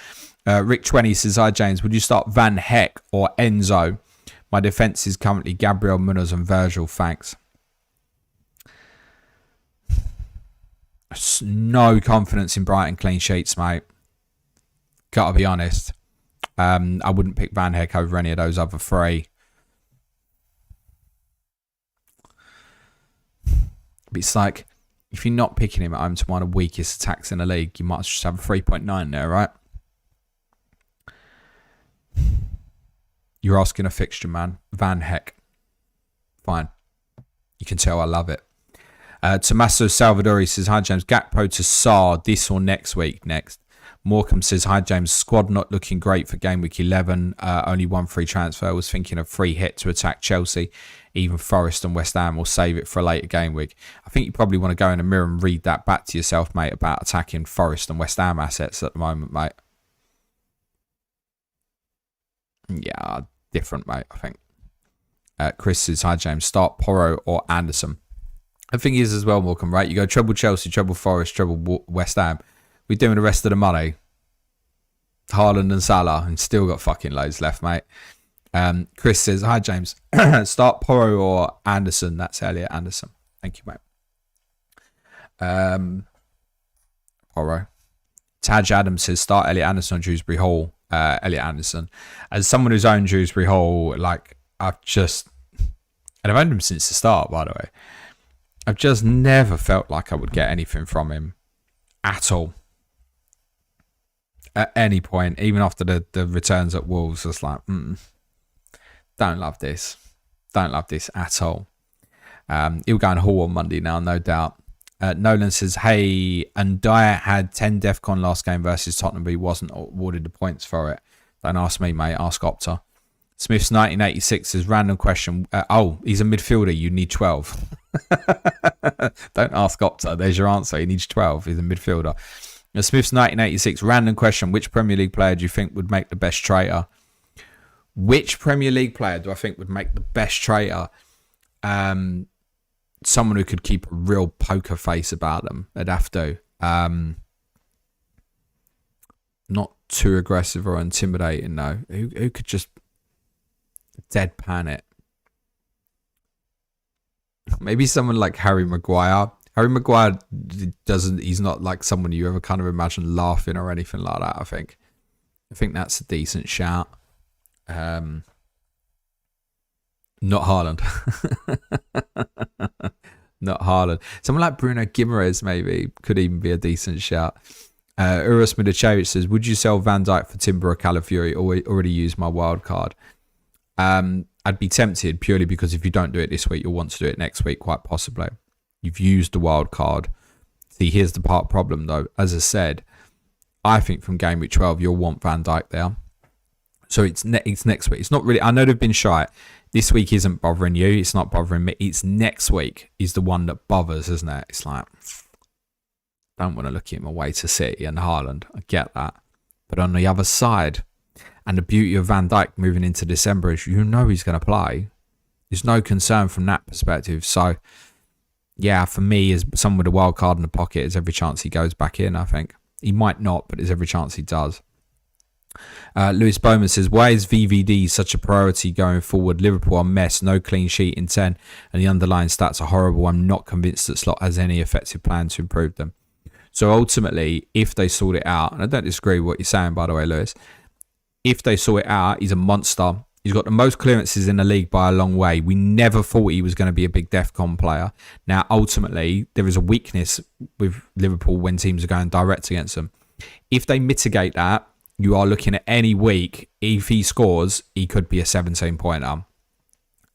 Rick 20 says, hi James, would you start Van Heck or Enzo? My defence is currently Gabriel, Munoz and Virgil, thanks. No confidence in Brighton clean sheets, mate. Gotta be honest. I wouldn't pick Van Heck over any of those other 3. But it's like, if you're not picking him at home to one of the weakest attacks in the league, you might just have a 3.9 there, right? You're asking a fixture, man. Van Heck. Fine. You can tell I love it. Tommaso Salvadori says, hi James, Gakpo to Sarr this or next week? Next. Morecambe says, hi James, squad not looking great for game week 11. Only 1 free transfer. Was thinking of free hit to attack Chelsea. Even Forest and West Ham will save it for a later game week. I think you probably want to go in the mirror and read that back to yourself, mate, about attacking Forest and West Ham assets at the moment, mate. Yeah, different, mate, I think. Chris says, hi James, start Porro or Anderson. The thing is as well, Morecambe, right? You go treble Chelsea, treble Forest, treble West Ham. We're doing the rest of the money. Haaland and Salah, and still got fucking loads left, mate. Chris says, hi James, start Porro or Anderson. That's Elliot Anderson. Thank you, mate. Porro. Taj Adams says, start Elliot Anderson on Dewsbury Hall. Elliot Anderson. As someone who's owned Dewsbury Hall, like, and I've owned him since the start, by the way. I've just never felt like I would get anything from him at all. At any point, even after the returns at Wolves, I was like, don't love this. Don't love this at all. He'll go in Hall on Monday now, no doubt. Nolan says, hey, and Dyer had 10 DEFCON last game versus Tottenham, but he wasn't awarded the points for it. Don't ask me, mate. Ask Opta. Smith's 1986 says, random question. He's a midfielder. You need 12. Don't ask Opta. There's your answer. He needs 12. He's a midfielder. Now, Smith's 1986, random question. Which Premier League player do you think would make the best traitor? Which Premier League player do I think would make the best traitor? Someone who could keep a real poker face about them. They'd have to. Not too aggressive or intimidating, no. Who could just deadpan it? Maybe someone like Harry Maguire. Harry Maguire he's not like someone you ever kind of imagine laughing or anything like that, I think. I think that's a decent shout. Not Haaland. Not Haaland. Someone like Bruno Guimaraes maybe could even be a decent shout. Uros Milosevic says, would you sell Van Dijk for Timber or Calafiori? Already used my wild card. I I'd be tempted purely because if you don't do it this week, you'll want to do it next week, quite possibly. You've used the wild card. See, here's the part problem, though. As I said, I think from game week 12, you'll want Van Dijk there. So it's next week. It's not really... I know they've been shy. This week isn't bothering you. It's not bothering me. It's next week is the one that bothers, isn't it? It's like, don't want to look him away to City and Haaland. I get that. But on the other side, and the beauty of Van Dijk moving into December is you know he's going to play. There's no concern from that perspective. So, yeah, for me, as someone with a wild card in the pocket, there's every chance he goes back in, I think. He might not, but there's every chance he does. Lewis Bowman says, why is VVD such a priority going forward? Liverpool are a mess, no clean sheet in 10, and the underlying stats are horrible. I'm not convinced that Slot has any effective plan to improve them. So ultimately, if they sort it out, and I don't disagree with what you're saying, by the way, Lewis, if they sort it out, he's a monster. He's got the most clearances in the league by a long way. We never thought he was going to be a big DEFCON player. Now, ultimately, there is a weakness with Liverpool when teams are going direct against them. If they mitigate that, you are looking at any week, if he scores, he could be a 17-pointer.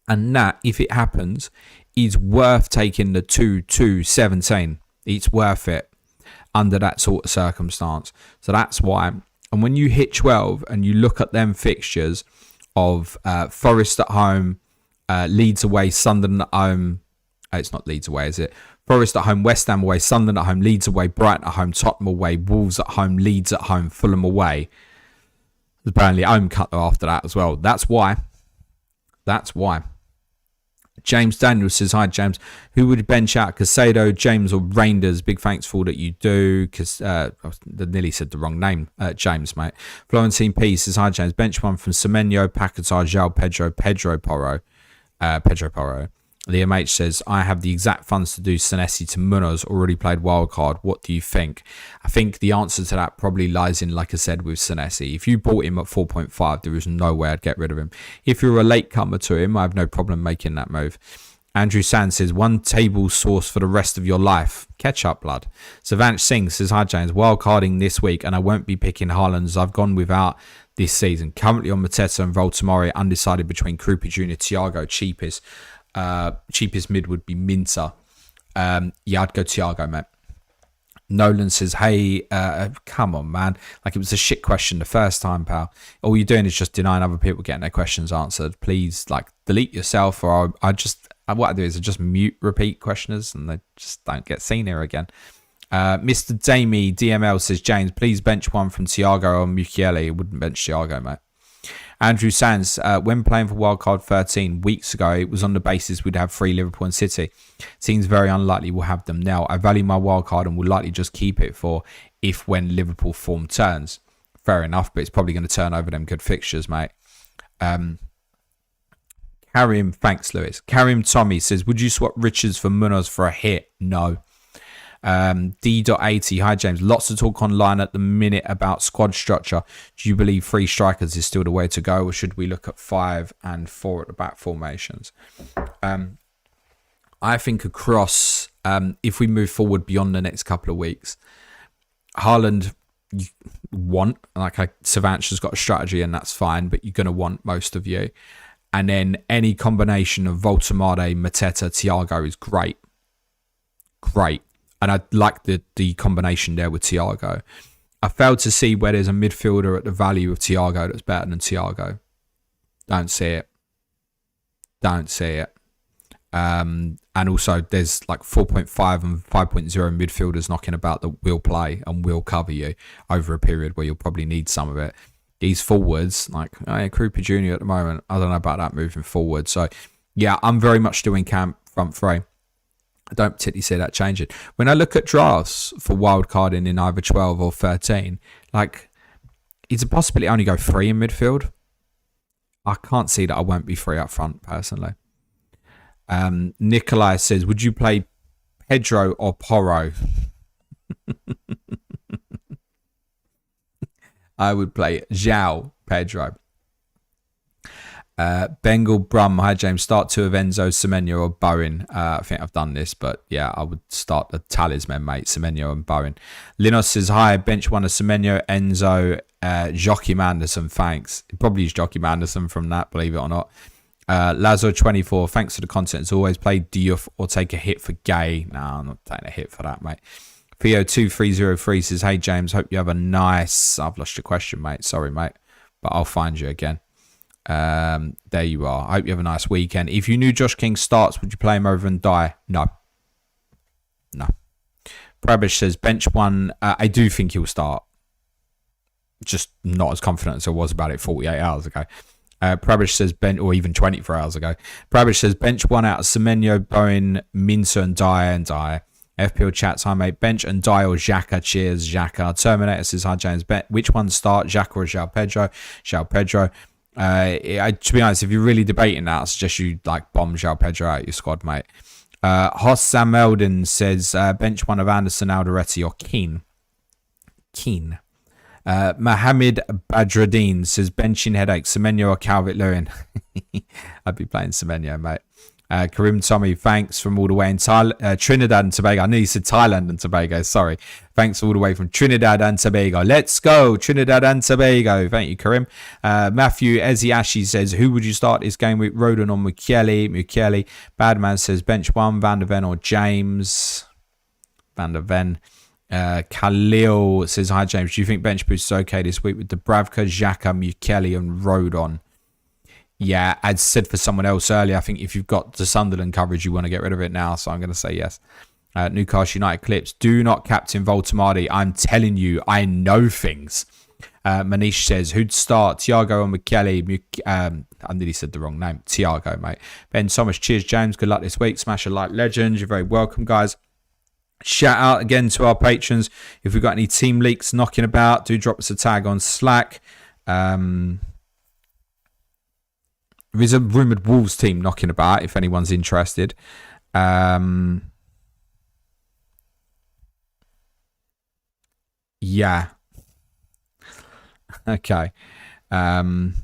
And that, if it happens, is worth taking the 2-2-17. It's worth it under that sort of circumstance. So that's why. And when you hit 12 and you look at them fixtures of Forest at home, Leeds away, Sunderland at home. It's not Leeds away, is it? Forest at home, West Ham away, Sunderland at home, Leeds away, Brighton at home, Tottenham away, Wolves at home, Leeds at home, Fulham away. There's apparently a home cut after that as well. That's why. James Daniels says, hi James, who would bench out, Casado, James or Reinders? Big thanks for all that you do. Because I nearly said the wrong name, James, mate. Florentine P says, hi James, bench one from Semenyo, Paquetá, João Pedro Porro. Liam H says, I have the exact funds to do Senesi to Munoz, already played wildcard. What do you think? I think the answer to that probably lies in, like I said, with Senesi. If you bought him at 4.5, there is no way I'd get rid of him. If you're a late comer to him, I have no problem making that move. Andrew Sand says, one table source for the rest of your life. Catch up, blood. Savanch Singh says, hi James, wildcarding this week, and I won't be picking Haaland as I've gone without this season. Currently on Mateta and Voltamari, undecided between Krupa Jr., Thiago, cheapest mid would be Minter. Yeah, I'd go Thiago, mate. Nolan says, hey, come on, man. Like, it was a shit question the first time, pal. All you're doing is just denying other people getting their questions answered. Please, like, delete yourself, or what I do is I just mute repeat questioners and they just don't get seen here again. Mr. Damie DML says, James, please bench one from Thiago or Mukiele. Wouldn't bench Thiago, mate. Andrew Sands, when playing for Wildcard 13 weeks ago, it was on the basis we'd have 3 Liverpool and City. Seems very unlikely we'll have them now. I value my wildcard and will likely just keep it for if when Liverpool form turns. Fair enough, but it's probably going to turn over them good fixtures, mate. Karim, thanks, Lewis. Karim Tommy says, would you swap Richards for Munoz for a hit? No. D.80, hi James, lots of talk online at the minute about squad structure. Do you believe 3 strikers is still the way to go, or should we look at 5 and 4 at the back formations? I think across, if we move forward beyond the next couple of weeks, Haaland, you want, like Savanch has got a strategy and that's fine, but you're going to want most of you. And then any combination of Voltamade, Mateta, Thiago is great. And I like the combination there with Thiago. I failed to see where there's a midfielder at the value of Thiago that's better than Thiago. Don't see it. And also there's like 4.5 and 5.0 midfielders knocking about that will play and will cover you over a period where you'll probably need some of it. These forwards, like Krupa Jr. at the moment, I don't know about that moving forward. So yeah, I'm very much still in camp front 3. I don't particularly see that changing. When I look at drafts for wildcarding in either 12 or 13, like, it's a possibility I only go 3 in midfield. I can't see that I won't be 3 up front, personally. Nikolai says, would you play Pedro or Porro? I would play João Pedro. Bengal Brum, hi James, start 2 of Enzo, Semenyo or Bowen. I think I've done this, but yeah, I would start the talisman, mate, Semenyo and Bowen. Linos says, hi, bench 1 of Semenyo, Enzo, Joachim Anderson, thanks. It probably is Joachim Anderson from that, believe it or not. Lazo24, thanks for the content as always. Play Diouf or take a hit for Gay. No, I'm not taking a hit for that, mate. Theo2303 says, hey, James, hope you have a nice... I've lost your question, mate. Sorry, mate. But I'll find you again. There you are. I hope you have a nice weekend. If you knew Josh King starts, would you play him over and die? No. Prabish says, bench one. I do think he'll start. Just not as confident as I was about it 48 hours ago. Prabish says, or even 24 hours ago. Prabish says, bench one out of Semenyo, Bowen, Minter, and Dyer. FPL chats, hi mate, bench and die or Xhaka, cheers, Xhaka. Terminator says, hi James, which one start, Xhaka or João Pedro? João Pedro. To be honest, if you're really debating that, I suggest you bomb João Pedro out your squad, mate. Hossam Eldon says, bench one of Anderson, Alderete or Keane. Mohamed Badruddin says, benching headache, Semenyo or Calvert-Lewin. I'd be playing Semenyo, mate. Karim Tommy, thanks from all the way in Trinidad and Tobago. I knew you said Thailand and Tobago. Sorry. Thanks all the way from Trinidad and Tobago. Let's go, Trinidad and Tobago. Thank you, Karim. Matthew Eziashi says, who would you start this game with? Rodon or Mukiele? Badman says, bench one, Van der Ven or James? Van der Ven. Khalil says, hi, James. Do you think bench boost is okay this week with Dubravka, Xhaka, Mukiele and Rodon? Yeah, as said for someone else earlier, I think if you've got the Sunderland coverage, you want to get rid of it now. So I'm going to say yes. Newcastle United clips. Do not captain Voltamadi. I'm telling you, I know things. Manish says, who'd start? Thiago or Michele? I nearly said the wrong name. Thiago, mate. Ben Thomas, cheers, James. Good luck this week. Smash a like, legends. You're very welcome, guys. Shout out again to our patrons. If we've got any team leaks knocking about, do drop us a tag on Slack. There is a rumoured Wolves team knocking about if anyone's interested. Yeah. Okay. I'm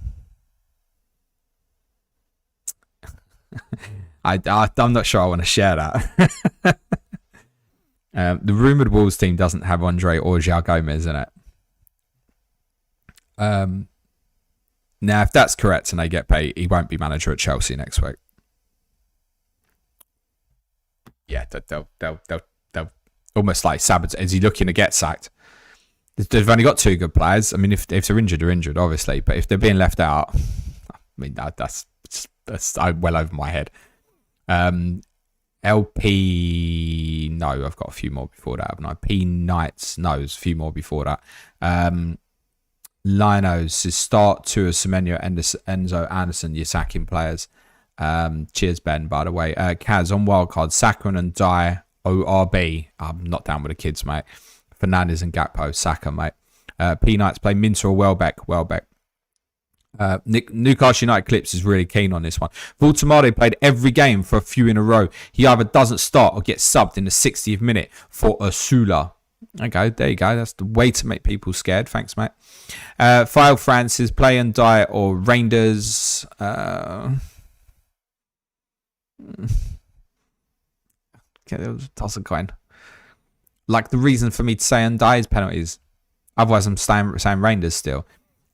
not sure I want to share that. The rumoured Wolves team doesn't have Andre or João Gomez in it. Now, if that's correct and they get paid, he won't be manager at Chelsea next week. Yeah, they'll almost like sabotage. Is he looking to get sacked? They've only got two good players. I mean, if they're injured, they're injured, obviously. But if they're being left out, I mean, that's well over my head. LP, no, I've got a few more before that, haven't I? P Knights, no, there's a few more before that. Linos says start two of Semenyo, Enzo, Anderson, your sacking players. Cheers, Ben, by the way. Kaz on wildcard, Saka and Dye, ORB. I'm not down with the kids, mate. Fernandes and Gakpo, Saka, mate. P Knights play Minter or Welbeck. Newcastle United Clips is really keen on this one. Voltamade played every game for a few in a row. He either doesn't start or gets subbed in the 60th minute for Ursula. Okay, there you go. That's the way to make people scared. Thanks, mate. File Francis, play and die or Rangers. Okay, toss a coin. Like the reason for me to say and die is penalties. Otherwise, I'm saying Rangers still.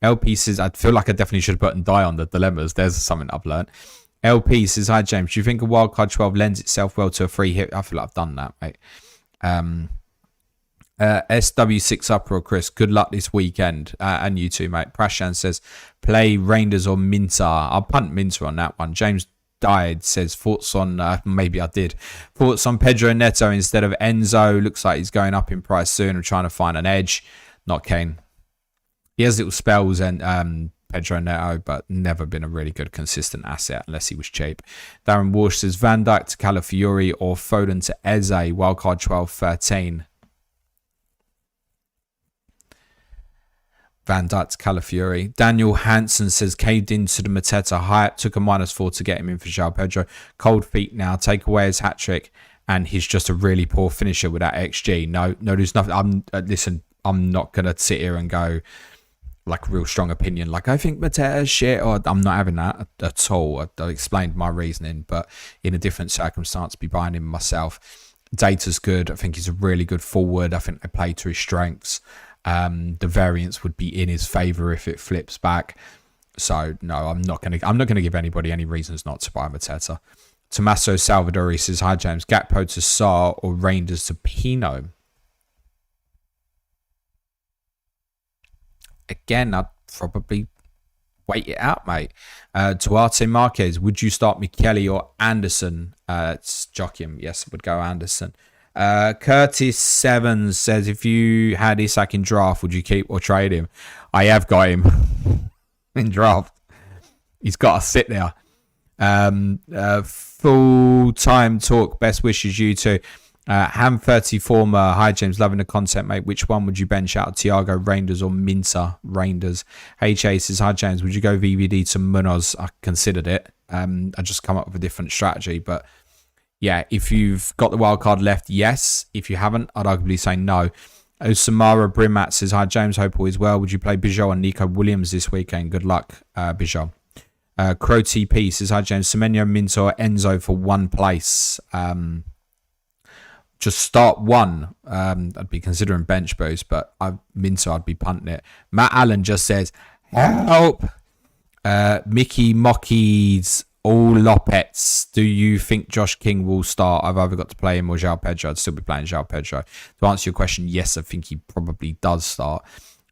LP says, I feel like I definitely should have put and die on the dilemmas. There's something I've learned. LP says, hi, James. Do you think a wildcard 12 lends itself well to a free hit? I feel like I've done that, mate. SW6 Upper or Chris, good luck this weekend. And you too, mate. Prashan says, play Rangers or Minter. I'll punt Minter on that one. James Died says, thoughts on, maybe I did. Thoughts on Pedro Neto instead of Enzo. Looks like he's going up in price soon. I'm trying to find an edge. Not keen. He has little spells and Pedro Neto, but never been a really good consistent asset unless he was cheap. Darren Walsh says Van Dijk to Calafiori or Foden to Eze, wildcard 12-13. Van Dijk to Calafiori. Daniel Hansen says caved into the Mateta hype, took a -4 to get him in for João Pedro. Cold feet now, take away his hat-trick, and he's just a really poor finisher with that XG. No, there's nothing. Listen, I'm not going to sit here and go like a real strong opinion, like I think Mateta's shit, or I'm not having that at all. I explained my reasoning, but in a different circumstance, be buying him myself. Data's good. I think he's a really good forward. I think they play to his strengths. The variance would be in his favour if it flips back. So no, I'm not gonna give anybody any reasons not to buy Mateta. Tommaso Salvadori says, hi James, Gakpo to Sarr or Reinders to Pino? Again, I'd probably wait it out, mate. Duarte Marquez, would you start Michele or Anderson? It's Joachim. Yes, I would go Anderson. Curtis Sevens says, if you had Isak in draft, would you keep or trade him? I have got him in draft. He's got to sit there. Full-time talk. Best wishes, you two. Ham30 former. Hi James, loving the content, mate. Which one would you bench out? Thiago, Reinders or Minter? Reinders. Hey Chase says, hi James, would you go VVD to Munoz? I considered it. I just come up with a different strategy, but yeah, if you've got the wild card left, yes. If you haven't, I'd arguably say no. Osamara Brimat says, hi James, hope all is well. Would you play Bijou and Nico Williams this weekend? Good luck, Bijou. Crow TP says, hi James, Semenyo, Minter or Enzo for one place. Just start one. I'd be considering bench boost, but Minter, I'd be punting it. Matt Allen just says, help. Mickey Mockies, all Lopez. Do you think Josh King will start? I've either got to play him or João Pedro. I'd still be playing João Pedro. To answer your question, yes, I think he probably does start.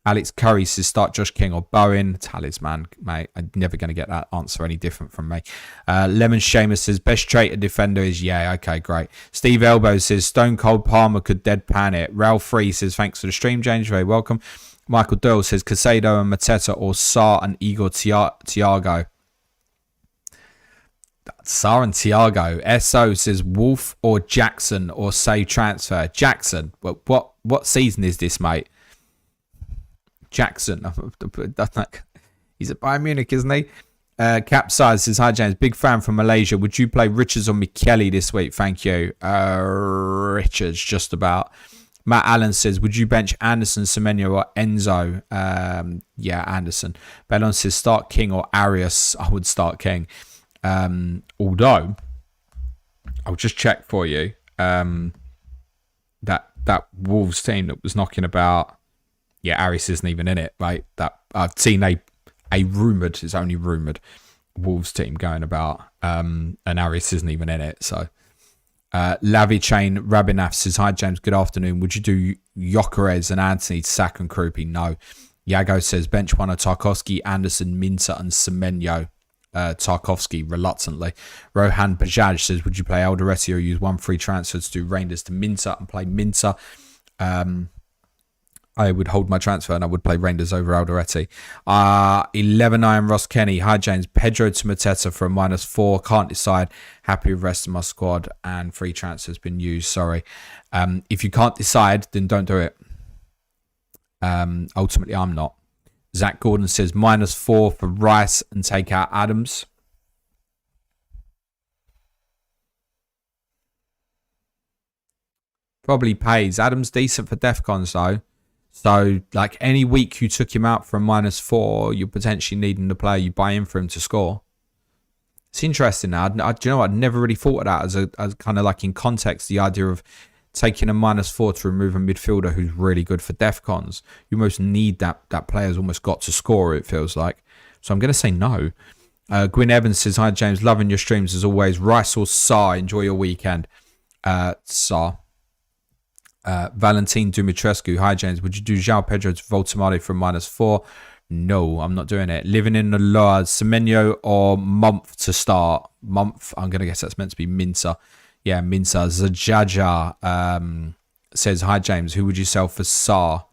Alex Curry says, start Josh King or Bowen. Talisman, mate. I'm never going to get that answer any different from me. Lemon Seamus says, best trait a defender is, yeah, okay, great. Steve Elbow says, Stone Cold Palmer could deadpan it. Ralph Free says, thanks for the stream, James. Very welcome. Michael Doyle says, Casado and Mateta or Sarr and Igor Thiago. Sarr and Thiago. SO says, Wolf or Jackson or say transfer. Jackson. What season is this, mate? Jackson. He's at Bayern Munich, isn't he? Capsize says, hi James, big fan from Malaysia. Would you play Richards or Michele this week? Thank you. Richards, just about. Matt Allen says, would you bench Anderson, Semenyo or Enzo? Yeah, Anderson. Bellon says, start King or Arias. I would start King. Although, I'll just check for you. That Wolves team that was knocking about. Yeah, Arias isn't even in it, right? That I've seen a rumoured, it's only rumoured, Wolves team going about, and Arias isn't even in it. So, Lavi Chain Rabinaf says, hi James, good afternoon. Would you do Gyökeres and Anthony, Sack and Krupi? No. Yago says, bench one of Tarkowski, Anderson, Minter and Semenyo. Tarkowski reluctantly. Rohan Bajaj says, would you play Alderete or use one free transfer to do Reinders to Minter and play Minter? I would hold my transfer and I would play Reinders over Alderete. 11 Iron Ross Kenny. Hi James. Pedro to Mateta for a -4. Can't decide. Happy with the rest of my squad and free transfer's been used. Sorry. If you can't decide, then don't do it. Ultimately, I'm not. Zach Gordon says -4 for Rice and take out Adams. Probably pays. Adams decent for DEFCONs though. So, like, any week you took him out for a -4, you're potentially needing the player you buy in for him to score. It's interesting now. Do you know what? I'd never really thought of that as kind of like in context, the idea of taking a -4 to remove a midfielder who's really good for DEFCONs. You almost need that player's almost got to score, it feels like. So I'm going to say no. Gwyn Evans says, hi James, loving your streams as always. Rice or Sarr, enjoy your weekend. Sarr. Valentin Dumitrescu, hi James, would you do João Pedro to Voltamade for a -4? No, I'm not doing it. Living in the Loire, Semenyo or Mumph to start? Mumph, I'm going to guess that's meant to be Minter. Yeah, Minter. Zajaja says, hi James, who would you sell for Sarr?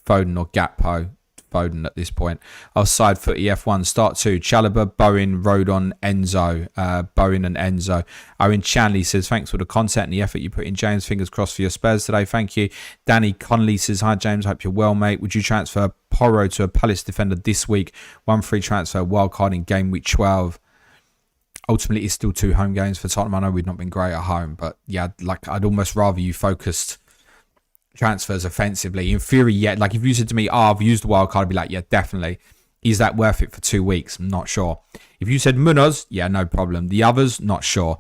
Foden or Gakpo? Foden at this point. Offside footy F1 start 2. Chalobah, Bowen, Rodon, Enzo. Bowen and Enzo. Owen Chanley says, thanks for the content and the effort you put in, James. Fingers crossed for your Spurs today. Thank you. Danny Conley says, hi James, hope you're well, mate. Would you transfer Porro to a Palace defender this week? One free transfer, wildcard in game week 12. Ultimately, it's still 2 home games for Tottenham. I know we've not been great at home, but yeah, like I'd almost rather you focused transfers offensively. In theory, yeah, like if you said to me, I've used the wild card, I'd be like, yeah, definitely. Is that worth it for 2 weeks? I'm not sure. If you said Munoz, yeah, no problem. The others, not sure.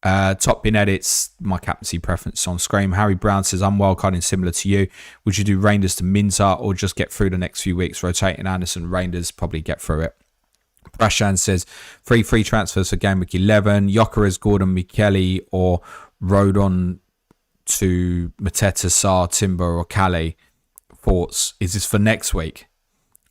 Top bin edits, my captaincy preference on Scream. Harry Brown says, I'm wildcarding similar to you. Would you do Reinders to Minter or just get through the next few weeks, rotating Anderson, Reinders, probably get through it. Prashan says, free transfers for Gameweek 11. Gyökeres, Gordon, Michele, or Rodon to Mateta, Sarr, Timber, or Calais. Thoughts? Is this for next week?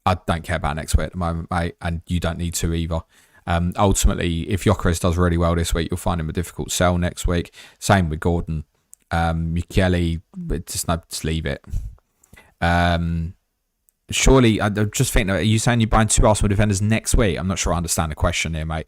I don't care about next week at the moment, mate, and you don't need to either. Ultimately, if Gyökeres does really well this week, you'll find him a difficult sell next week. Same with Gordon. Michele, just leave it. Surely, I just think, are you saying you're buying 2 Arsenal defenders next week? I'm not sure I understand the question here, mate.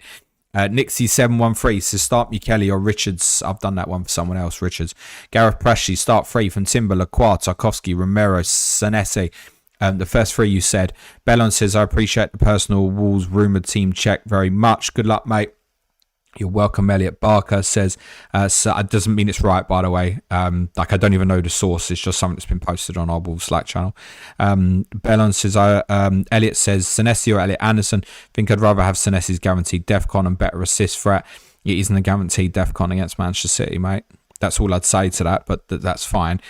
Nixie713 says start Michele or Richards. I've done that one for someone else, Richards. Gareth Presley, start 3 from Timber, Lacroix, Tarkowski, Romero, Senesi. The first 3 you said. Bellon says, I appreciate the personal Wolves rumoured team check very much. Good luck, mate. You're welcome. Elliot Barker says, so it doesn't mean it's right, by the way. I don't even know the source. It's just something that's been posted on our Wolves Slack channel. Bellon says, Elliot says, Senesi or Elliot Anderson. Think I'd rather have Senesi's guaranteed DEFCON and better assist threat. It isn't a guaranteed DEFCON against Manchester City, mate. That's all I'd say to that, but that's fine.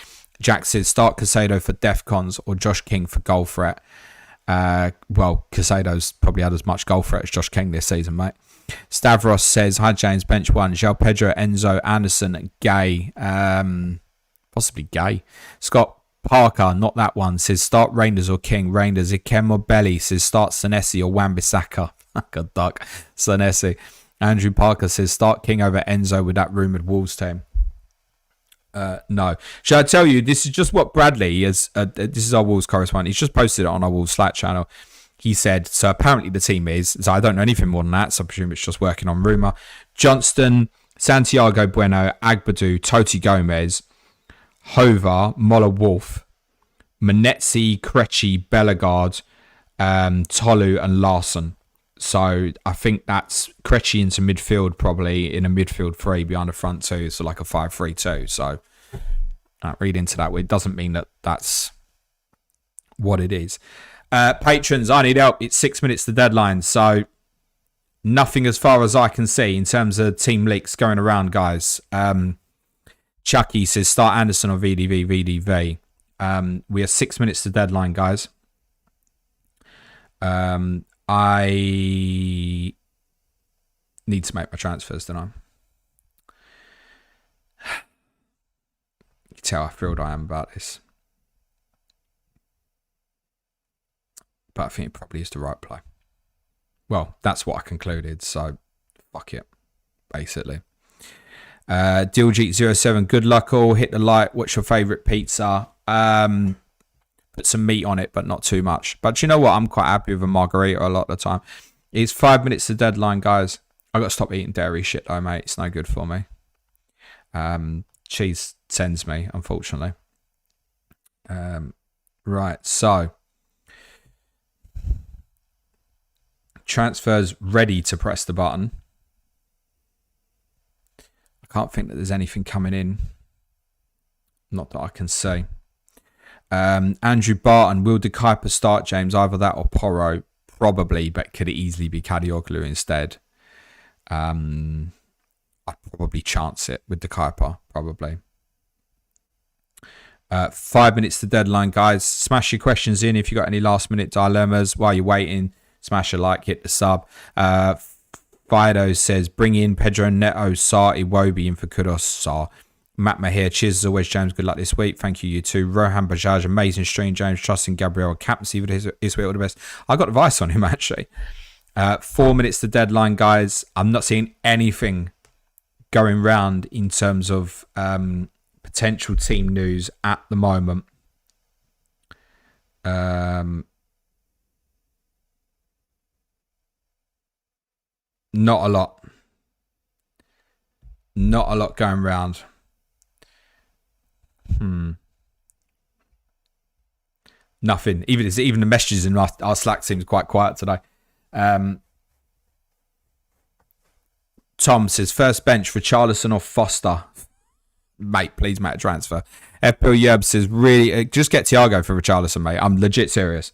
Jack says, start Caicedo for DEFCONs or Josh King for goal threat. Well, Caicedo's probably had as much goal threat as Josh King this season, mate. Stavros says, hi James, bench 1, João Pedro, Enzo, Anderson, Gay, possibly Gay. Scott Parker, not that one, says start Rangers or King. Rangers. Ikem or Belly says start Senesi or Wan-Bissaka. Good duck. Senesi. Andrew Parker says start King over Enzo with that rumoured Wolves team. No. Shall I tell you, this is just what Bradley is. This is our Wolves correspondent. He's just posted it on our Wolves Slack channel. He said, so apparently the team is, so I don't know anything more than that, so I presume it's just working on rumour. Johnston, Santiago Bueno, Agbadu, Toti Gomez, Hovar, Mola Wolf, Manetzi, Krejci, Bellegarde, Tolu and Larson. So I think that's Krejci into midfield, probably in a midfield 3 behind the front 2, so like a 5-3-2. So read into that. It doesn't mean that that's what it is. Patrons, I need help. It's 6 minutes to deadline, so nothing as far as I can see in terms of team leaks going around, guys. Chucky says start Anderson or VDV. We are 6 minutes to deadline, guys. I need to make my transfers, don't I? You can tell how thrilled I am about this. But I think it probably is the right play. Well, that's what I concluded, so fuck it, basically. Diljeet07, good luck all. Hit the like. What's your favourite pizza? Put some meat on it, but not too much. But you know what? I'm quite happy with a margarita a lot of the time. It's 5 minutes to deadline, guys. I've got to stop eating dairy shit, though, mate. It's no good for me. Cheese sends me, unfortunately. Right, so. Transfers ready to press the button. I can't think that there's anything coming in. Not that I can see. Andrew Barton, will De Kuiper start, James? Either that or Porro. Probably, but could it easily be Kadioglu instead? I'd probably chance it with De Kuiper, probably. 5 minutes to deadline, guys. Smash your questions in if you got any last minute dilemmas while you're waiting. Smash a like, hit the sub. Fido says, bring in Pedro Neto, Sarr, Iwobi in for Kudos, Sarr. Matt Mahir, cheers as always, James. Good luck this week. Thank you too. Rohan Bajaj, amazing stream, James. Trusting Gabriel, captaincy for his week, all the best. I got advice on him, actually. 4 minutes to deadline, guys. I'm not seeing anything going round in terms of potential team news at the moment. Not a lot. Not a lot going round. Nothing. Even the messages in our Slack seems quite quiet today. Tom says, first bench for Richarlison or Foster. Mate, please make a transfer. FPL Yerb says, really, just get Thiago for Richarlison, mate. I'm legit serious.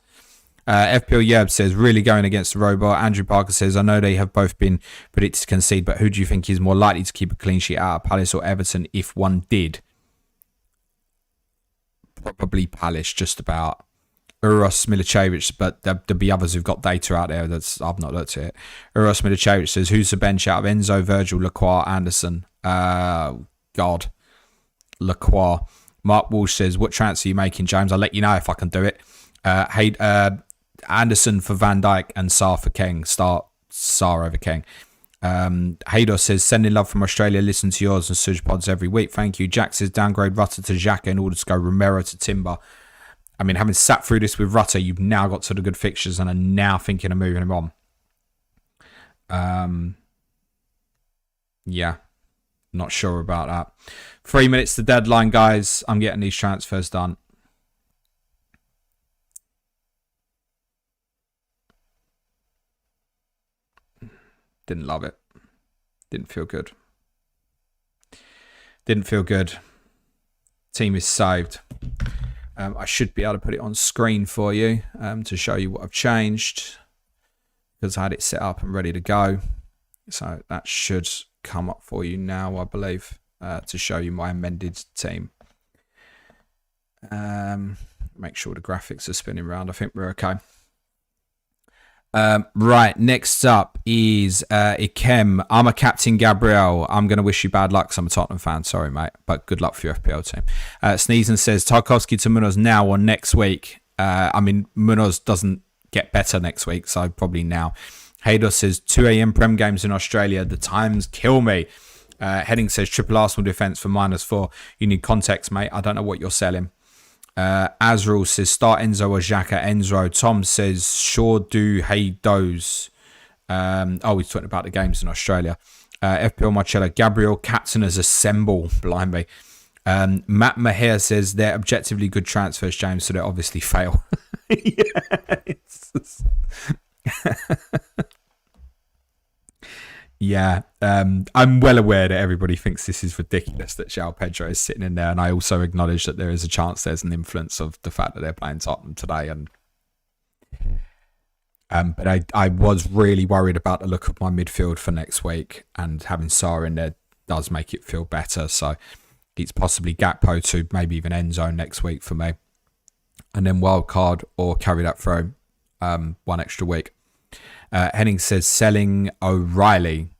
FPL Yerb says, really going against the robot. Andrew Parker says, I know they have both been predicted to concede, but who do you think is more likely to keep a clean sheet out of Palace or Everton if one did? Probably Palace, just about. Uros Milicevic, but there'll be others who've got data out there that's I've not looked at it. Uros Milicevic says, who's the bench out of Enzo, Virgil, Lacroix, Anderson? God. Lacroix. Mark Walsh says, what transfer are you making, James? I'll let you know if I can do it. Anderson for Van Dijk and Sarr for King. Start Sarr over King. Haydos says, sending love from Australia, listen to yours and Suj Pods every week. Thank you. Jack says, downgrade Rutter to Xhaka in order to go Romero to Timber. I mean, having sat through this with Rutter, you've now got to the good fixtures and are now thinking of moving him on. Yeah, not sure about that. 3 minutes to deadline, guys. I'm getting these transfers done. Didn't love it. Didn't feel good. Didn't feel good. Team is saved. I should be able to put it on screen for you to show you what I've changed, because I had it set up and ready to go. So that should come up for you now, I believe, to show you my amended team. Make sure the graphics are spinning around. I think we're okay. Right, next up is Ikem. I'm a Captain Gabriel. I'm going to wish you bad luck because I'm a Tottenham fan. Sorry, mate, but good luck for your FPL team. Sneezing says, Tarkovsky to Munoz now or next week? I mean, Munoz doesn't get better next week, so probably now. Haydos says, 2 a.m. Prem games in Australia. The times kill me. Heading says, triple Arsenal defence for -4. You need context, mate. I don't know what you're selling. Azrael says, start Enzo or Xhaka. Enzo. Tom says, sure do. Hey, doze. He's talking about the games in Australia. FPL Marcella. Gabriel, captain as assemble. Blind me. Matt Maher says, they're objectively good transfers, James, so they obviously fail. Yeah, I'm well aware that everybody thinks this is ridiculous that João Pedro is sitting in there, and I also acknowledge that there is a chance there's an influence of the fact that they're playing Tottenham today. But I was really worried about the look of my midfield for next week, and having Sarr in there does make it feel better. So it's possibly Gakpo to maybe even Enzo next week for me, and then wild card or carry that through one extra week. Henning says, selling O'Reilly.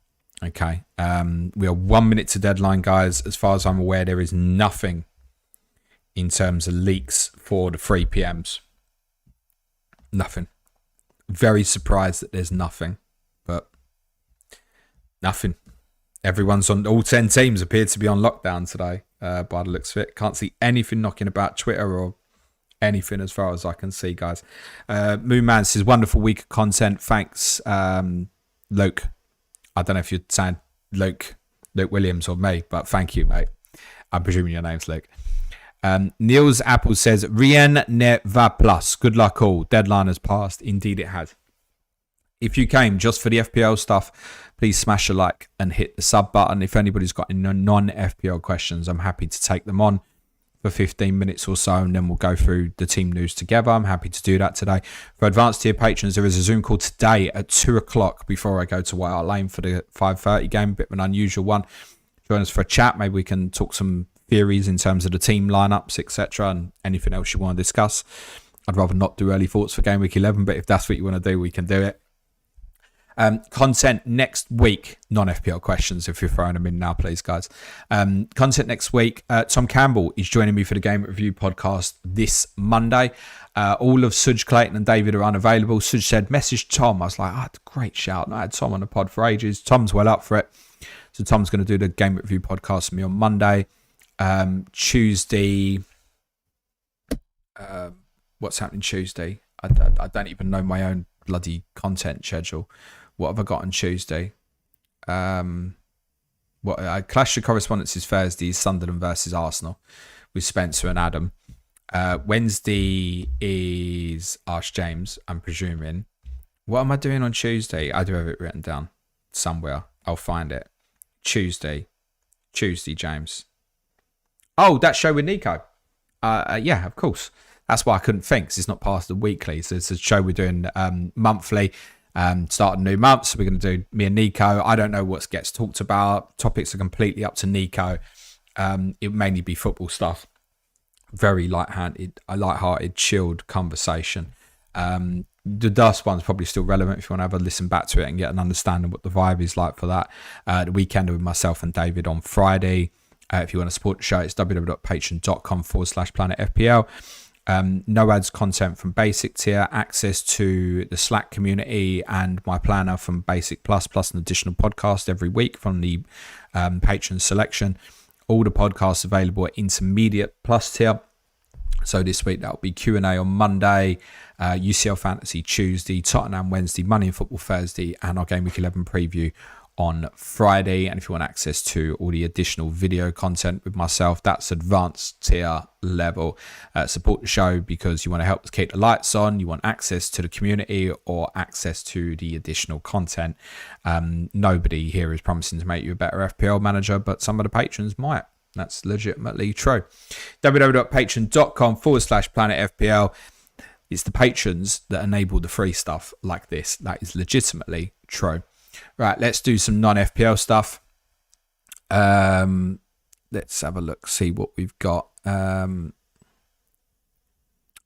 Okay. We are 1 minute to deadline, guys. As far as I'm aware, there is nothing in terms of leaks for the 3 PMs. Nothing. Very surprised that there's nothing. But nothing. Everyone's on, all 10 teams appear to be on lockdown today, by the looks of it. Can't see anything knocking about Twitter or anything as far as I can see, guys. Moonman says, wonderful week of content. Thanks, Luke. I don't know if you're saying Luke Williams or me, but thank you, mate. I'm presuming your name's Luke. Niels Apple says, rien ne va plus. Good luck all. Deadline has passed. Indeed it has. If you came just for the FPL stuff, please smash a like and hit the sub button. If anybody's got any non-FPL questions, I'm happy to take them on for 15 minutes or so, and then we'll go through the team news together. I'm happy to do that today. For advanced tier patrons, there is a Zoom call today at 2 o'clock before I go to White Hart Lane for the 5:30 game. A bit of an unusual one. Join us for a chat. Maybe we can talk some theories in terms of the team lineups, etc., and anything else you want to discuss. I'd rather not do early thoughts for Gameweek 11, but if that's what you want to do, we can do it. Content next week, non-FPL questions, if you're throwing them in now, please, guys. Content next week, Tom Campbell is joining me for the Game Review podcast this Monday. All of Suj, Clayton and David are unavailable. Suj said, message Tom. I was like, great shout. I had Tom on the pod for ages. Tom's well up for it. So Tom's going to do the Game Review podcast with me on Monday. Tuesday, what's happening Tuesday? I don't even know my own bloody content schedule. What have I got on Tuesday? Clash of Correspondence is Thursday, Sunderland versus Arsenal with Spencer and Adam. Wednesday is Ask James, I'm presuming. What am I doing on Tuesday? I do have it written down somewhere. I'll find it. Tuesday, James. Oh, that show with Nico. Yeah, of course. That's why I couldn't think, because it's not past the weekly. So it's a show we're doing monthly. Starting a new month, so we're going to do me and Nico. I don't know what gets talked about. Topics are completely up to Nico. It will mainly be football stuff. Very light-hearted, chilled conversation. The Dust one's probably still relevant if you want to have a listen back to it and get an understanding of what the vibe is like for that. The weekend with myself and David on Friday. If you want to support the show, it's www.patreon.com/planetfpl. No ads content from basic tier, access to the Slack community and my planner from basic plus an additional podcast every week from the patron selection. All the podcasts available at intermediate plus tier. So this week that'll be Q&A on Monday, UCL Fantasy Tuesday, Tottenham Wednesday, Money in Football Thursday, and our Gameweek 11 preview on Friday. And if you want access to all the additional video content with myself, that's advanced tier level. Support the show because you want to help us keep the lights on, you want access to the community or access to the additional content. Nobody here is promising to make you a better FPL manager, but some of the patrons might. That's legitimately true. www.patreon.com/planetfpl. It's the patrons that enable the free stuff like this. That is legitimately true. Right, let's do some non-FPL stuff. Let's have a look, see what we've got.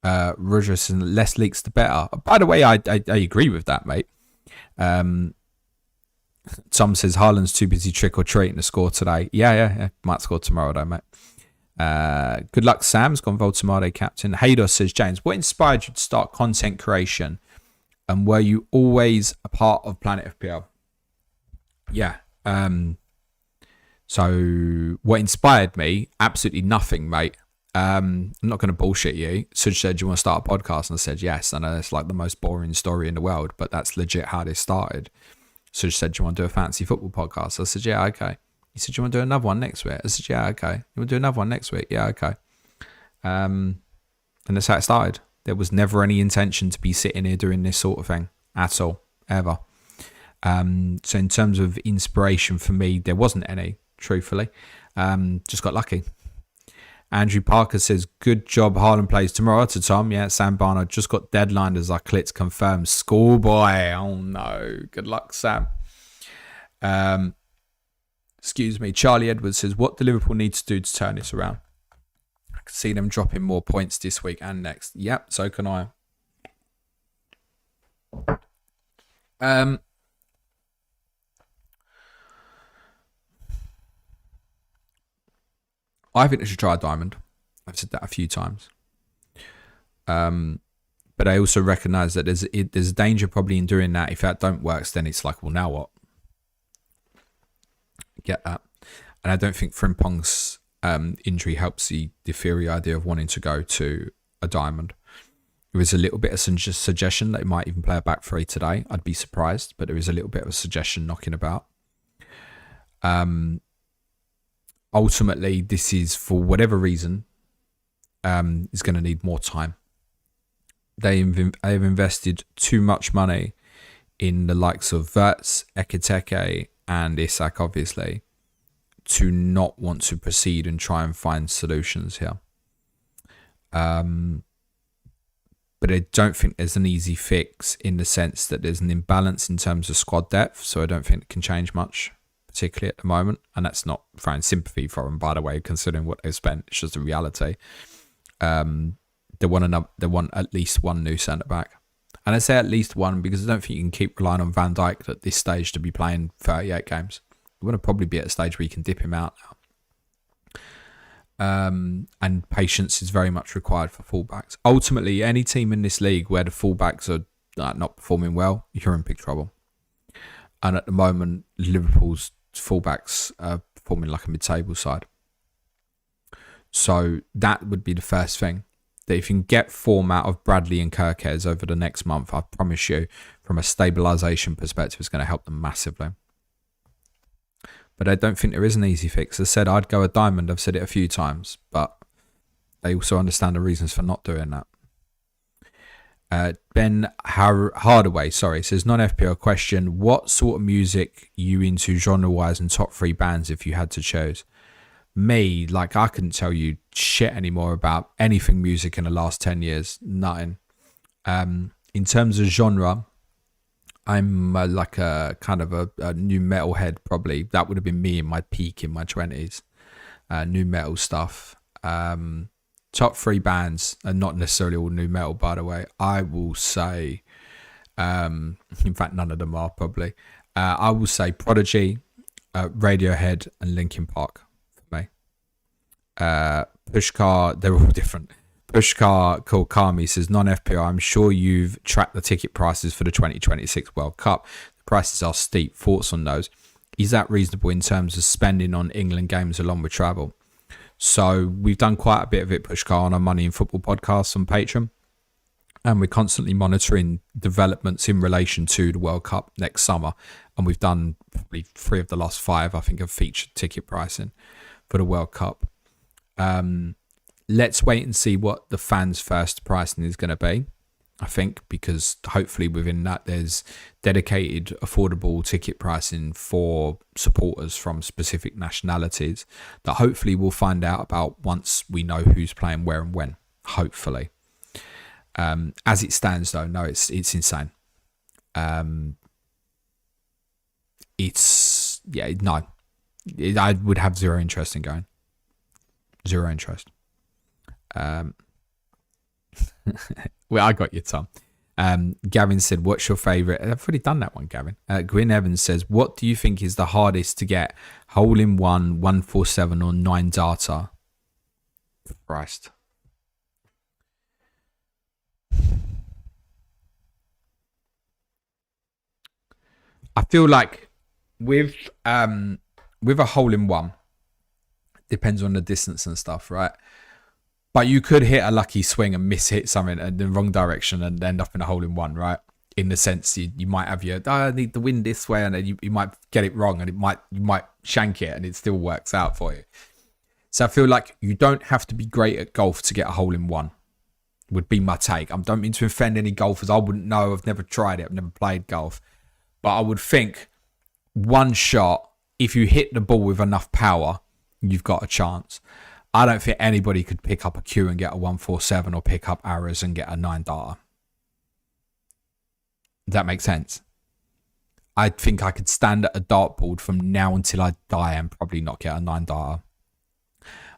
Rogers and less leaks the better. By the way, I agree with that, mate. Tom says Haaland's too busy trick-or-treating to score today. Yeah. Might score tomorrow, though, mate. Good luck, Sam's gone Voltemade captain. Haydos says, James, what inspired you to start content creation? And were you always a part of Planet FPL? Yeah. So what inspired me? Absolutely nothing, mate. I'm not going to bullshit you. Suj said, do you want to start a podcast? And I said, yes. I know it's like the most boring story in the world, but that's legit how this started. Suj said, do you want to do a fantasy football podcast? I said, yeah, okay. He said, do you want to do another one next week? I said, yeah, okay. You want to do another one next week? Yeah, okay. And that's how it started. There was never any intention to be sitting here doing this sort of thing at all, ever. So in terms of inspiration for me, there wasn't any, truthfully. Just got lucky. Andrew Parker says, good job, Haaland plays tomorrow to Tom. Yeah, Sam Barnard just got deadlined as I clicked confirm. Schoolboy. Oh no. Good luck, Sam. Excuse me. Charlie Edwards says, what do Liverpool need to do to turn this around? I can see them dropping more points this week and next. Yep, so can I. I think they should try a diamond. I've said that a few times. But I also recognise that there's a danger probably in doing that. If that don't work, then it's like, well, now what? Get that. And I don't think Frimpong's injury helps the theory idea of wanting to go to a diamond. There is a little bit of suggestion that he might even play a back three today. I'd be surprised, but there is a little bit of a suggestion knocking about. Ultimately, this is, for whatever reason, is going to need more time. They've invested too much money in the likes of Wirtz, Ekiteke, and Isak, obviously, to not want to proceed and try and find solutions here. But I don't think there's an easy fix in the sense that there's an imbalance in terms of squad depth, so I don't think it can change much, particularly at the moment. And that's not throwing sympathy for them, by the way, considering what they've spent. It's just a reality. They want at least one new centre-back. And I say at least one because I don't think you can keep relying on Van Dijk at this stage to be playing 38 games. You want to probably be at a stage where you can dip him out now. And patience is very much required for fullbacks. Ultimately, any team in this league where the fullbacks are not performing well, you're in big trouble. And at the moment, Liverpool's fullbacks are performing like a mid-table side. So that would be the first thing. That if you can get form out of Bradley and Kirkes over the next month, I promise you, from a stabilisation perspective, it's going to help them massively. But I don't think there is an easy fix. As I said, I'd go a diamond. I've said it a few times, but they also understand the reasons for not doing that. Ben Hardaway, says non-FPL question. What sort of music you into genre-wise and top 3 bands if you had to choose? Me, like, I couldn't tell you shit anymore about anything music in the last 10 years. Nothing. In terms of genre, I'm like a kind of a new metal head, probably. That would have been me in my peak in my 20s. New metal stuff. top 3 bands, and not necessarily all new metal, by the way. I will say, in fact, none of them are probably. I will say Prodigy, Radiohead, and Linkin Park for me. Pushkar, they're all different. Pushkar Kami says, non-FPL, I'm sure you've tracked the ticket prices for the 2026 World Cup. The prices are steep. Thoughts on those? Is that reasonable in terms of spending on England games along with travel? So we've done quite a bit of it, Pushkar, on our Money in Football podcast on Patreon. And we're constantly monitoring developments in relation to the World Cup next summer. And we've done probably 3 of the last 5, I think, have featured ticket pricing for the World Cup. Let's wait and see what the fans' first pricing is going to be, I think, because hopefully within that there's dedicated, affordable ticket pricing for supporters from specific nationalities that hopefully we'll find out about once we know who's playing where and when, hopefully. As it stands, though, no, it's insane. I would have zero interest in going. Zero interest. Well, I got you, Tom. Gavin said, what's your favourite? I've already done that one, Gavin. Gwyn Evans says, what do you think is the hardest to get? Hole in one, 147 or 9 data? Christ. I feel like with a hole in one, depends on the distance and stuff, right? But you could hit a lucky swing and miss-hit something in the wrong direction and end up in a hole in one, right? In the sense you might have I need the wind this way, and then you might get it wrong, and you might shank it, and it still works out for you. So I feel like you don't have to be great at golf to get a hole in one, would be my take. I don't mean to offend any golfers. I wouldn't know. I've never tried it. I've never played golf. But I would think one shot, if you hit the ball with enough power, you've got a chance. I don't think anybody could pick up a Q and get a 147 or pick up arrows and get a 9 data. Does that make sense? I think I could stand at a dartboard from now until I die and probably not get a 9 data.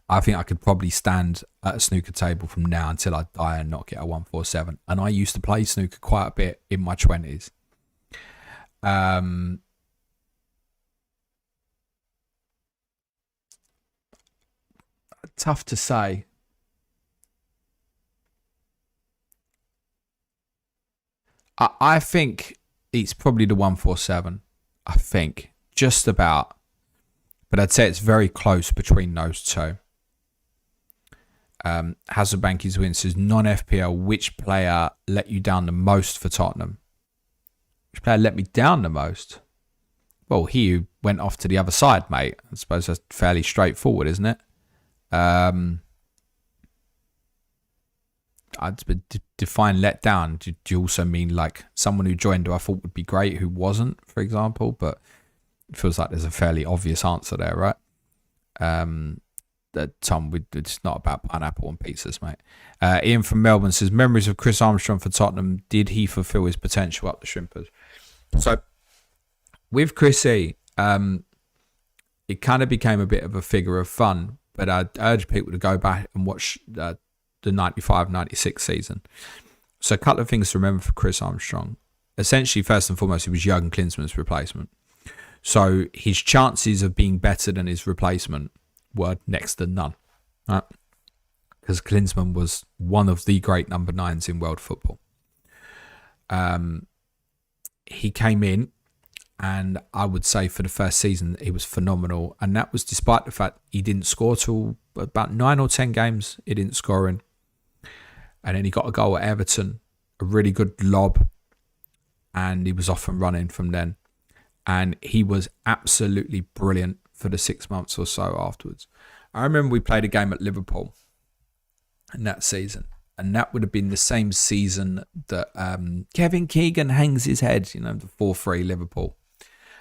I think I could probably stand at a snooker table from now until I die and not get a 147. And I used to play snooker quite a bit in my 20s. Tough to say. I think it's probably the 147. I think. Just about. But I'd say it's very close between those two. Hazardbanky's win says, non-FPL, which player let you down the most for Tottenham? Which player let me down the most? Well, he who went off to the other side, mate. I suppose that's fairly straightforward, isn't it? I'd define let down. Do you also mean like someone who joined who I thought would be great who wasn't, for example? But it feels like there's a fairly obvious answer there, right? Tom, it's not about pineapple and pizzas, mate. Ian from Melbourne says, memories of Chris Armstrong for Tottenham. Did he fulfil his potential up the Shrimpers? So with Chrissy, it kind of became a bit of a figure of fun, but I'd urge people to go back and watch the 95-96 season. So a couple of things to remember for Chris Armstrong. Essentially, first and foremost, he was Jurgen Klinsmann's replacement. So his chances of being better than his replacement were next to none, right? Because Klinsmann was one of the great number 9s in world football. He came in, and I would say for the first season, he was phenomenal. And that was despite the fact he didn't score till about 9 or 10 games. He didn't score in. And then he got a goal at Everton, a really good lob. And he was off and running from then. And he was absolutely brilliant for the 6 months or so afterwards. I remember we played a game at Liverpool in that season. And that would have been the same season that Kevin Keegan hangs his head, the 4-3 Liverpool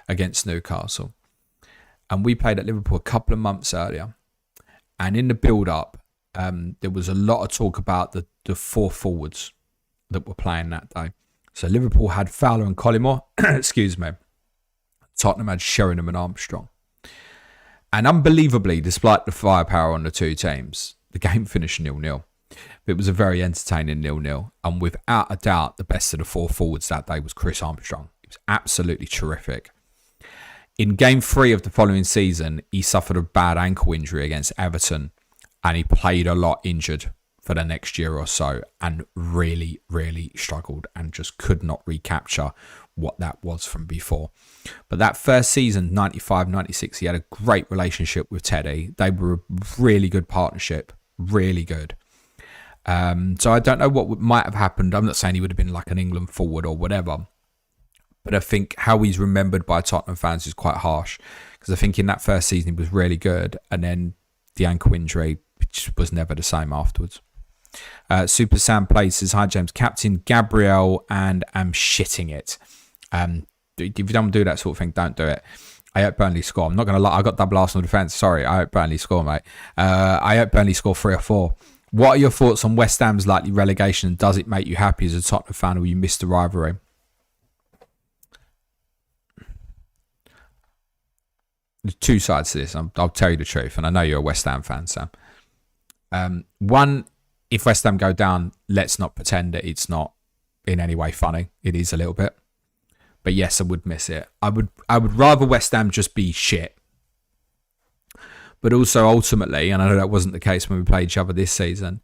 against Newcastle. And we played at Liverpool a couple of months earlier. And in the build-up, there was a lot of talk about the 4 forwards that were playing that day. So Liverpool had Fowler and Collymore. Excuse me. Tottenham had Sheringham and Armstrong. And unbelievably, despite the firepower on the two teams, The game finished 0-0. It was a very entertaining 0-0. And without a doubt, the best of the 4 forwards that day was Chris Armstrong. It was absolutely terrific. In game 3 of the following season, he suffered a bad ankle injury against Everton. And he played a lot injured for the next year or so. And really, really struggled. And just could not recapture what that was from before. But that first season, 95-96, he had a great relationship with Teddy. They were a really good partnership. Really good. So I don't know what might have happened. I'm not saying he would have been like an England forward or whatever. But I think how he's remembered by Tottenham fans is quite harsh. Because I think in that first season he was really good. And then the ankle injury just was never the same afterwards. Super Sam Place says, hi James, Captain Gabriel, and I'm shitting it. If you don't do that sort of thing, don't do it. I hope Burnley score. I'm not going to lie. I got double Arsenal defence. Sorry. I hope Burnley score, mate. I hope Burnley score 3 or 4. What are your thoughts on West Ham's likely relegation? Does it make you happy as a Tottenham fan, or you miss the rivalry? There's 2 sides to this. I'll tell you the truth, and I know you're a West Ham fan, Sam. One, if West Ham go down, let's not pretend that it's not in any way funny. It is a little bit. But yes, I would miss it. I would rather West Ham just be shit. But also ultimately, and I know that wasn't the case when we played each other this season,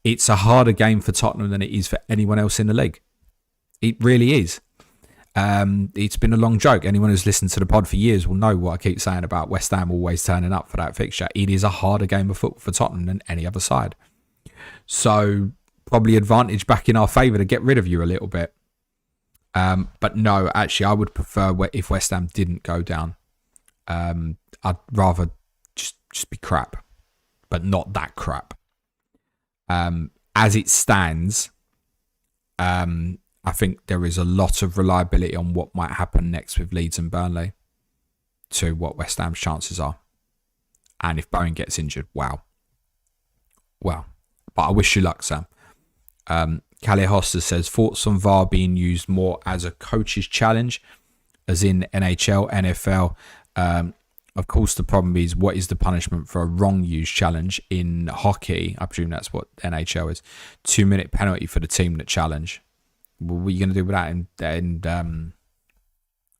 it's a harder game for Tottenham than it is for anyone else in the league. It really is. It's been a long joke. Anyone who's listened to the pod for years will know what I keep saying about West Ham always turning up for that fixture. It is a harder game of football for Tottenham than any other side. So probably advantage back in our favour to get rid of you a little bit. But no, actually, I would prefer if West Ham didn't go down. I'd rather just be crap, but not that crap. As it stands, I think there is a lot of reliability on what might happen next with Leeds and Burnley to what West Ham's chances are. And if Bowen gets injured, wow. But I wish you luck, Sam. Callie Hoster says, thoughts on VAR being used more as a coach's challenge, as in NHL, NFL. Of course, the problem is, what is the punishment for a wrong use challenge in hockey? I presume that's what NHL is. 2-minute penalty for the team that challenge. What are you going to do with that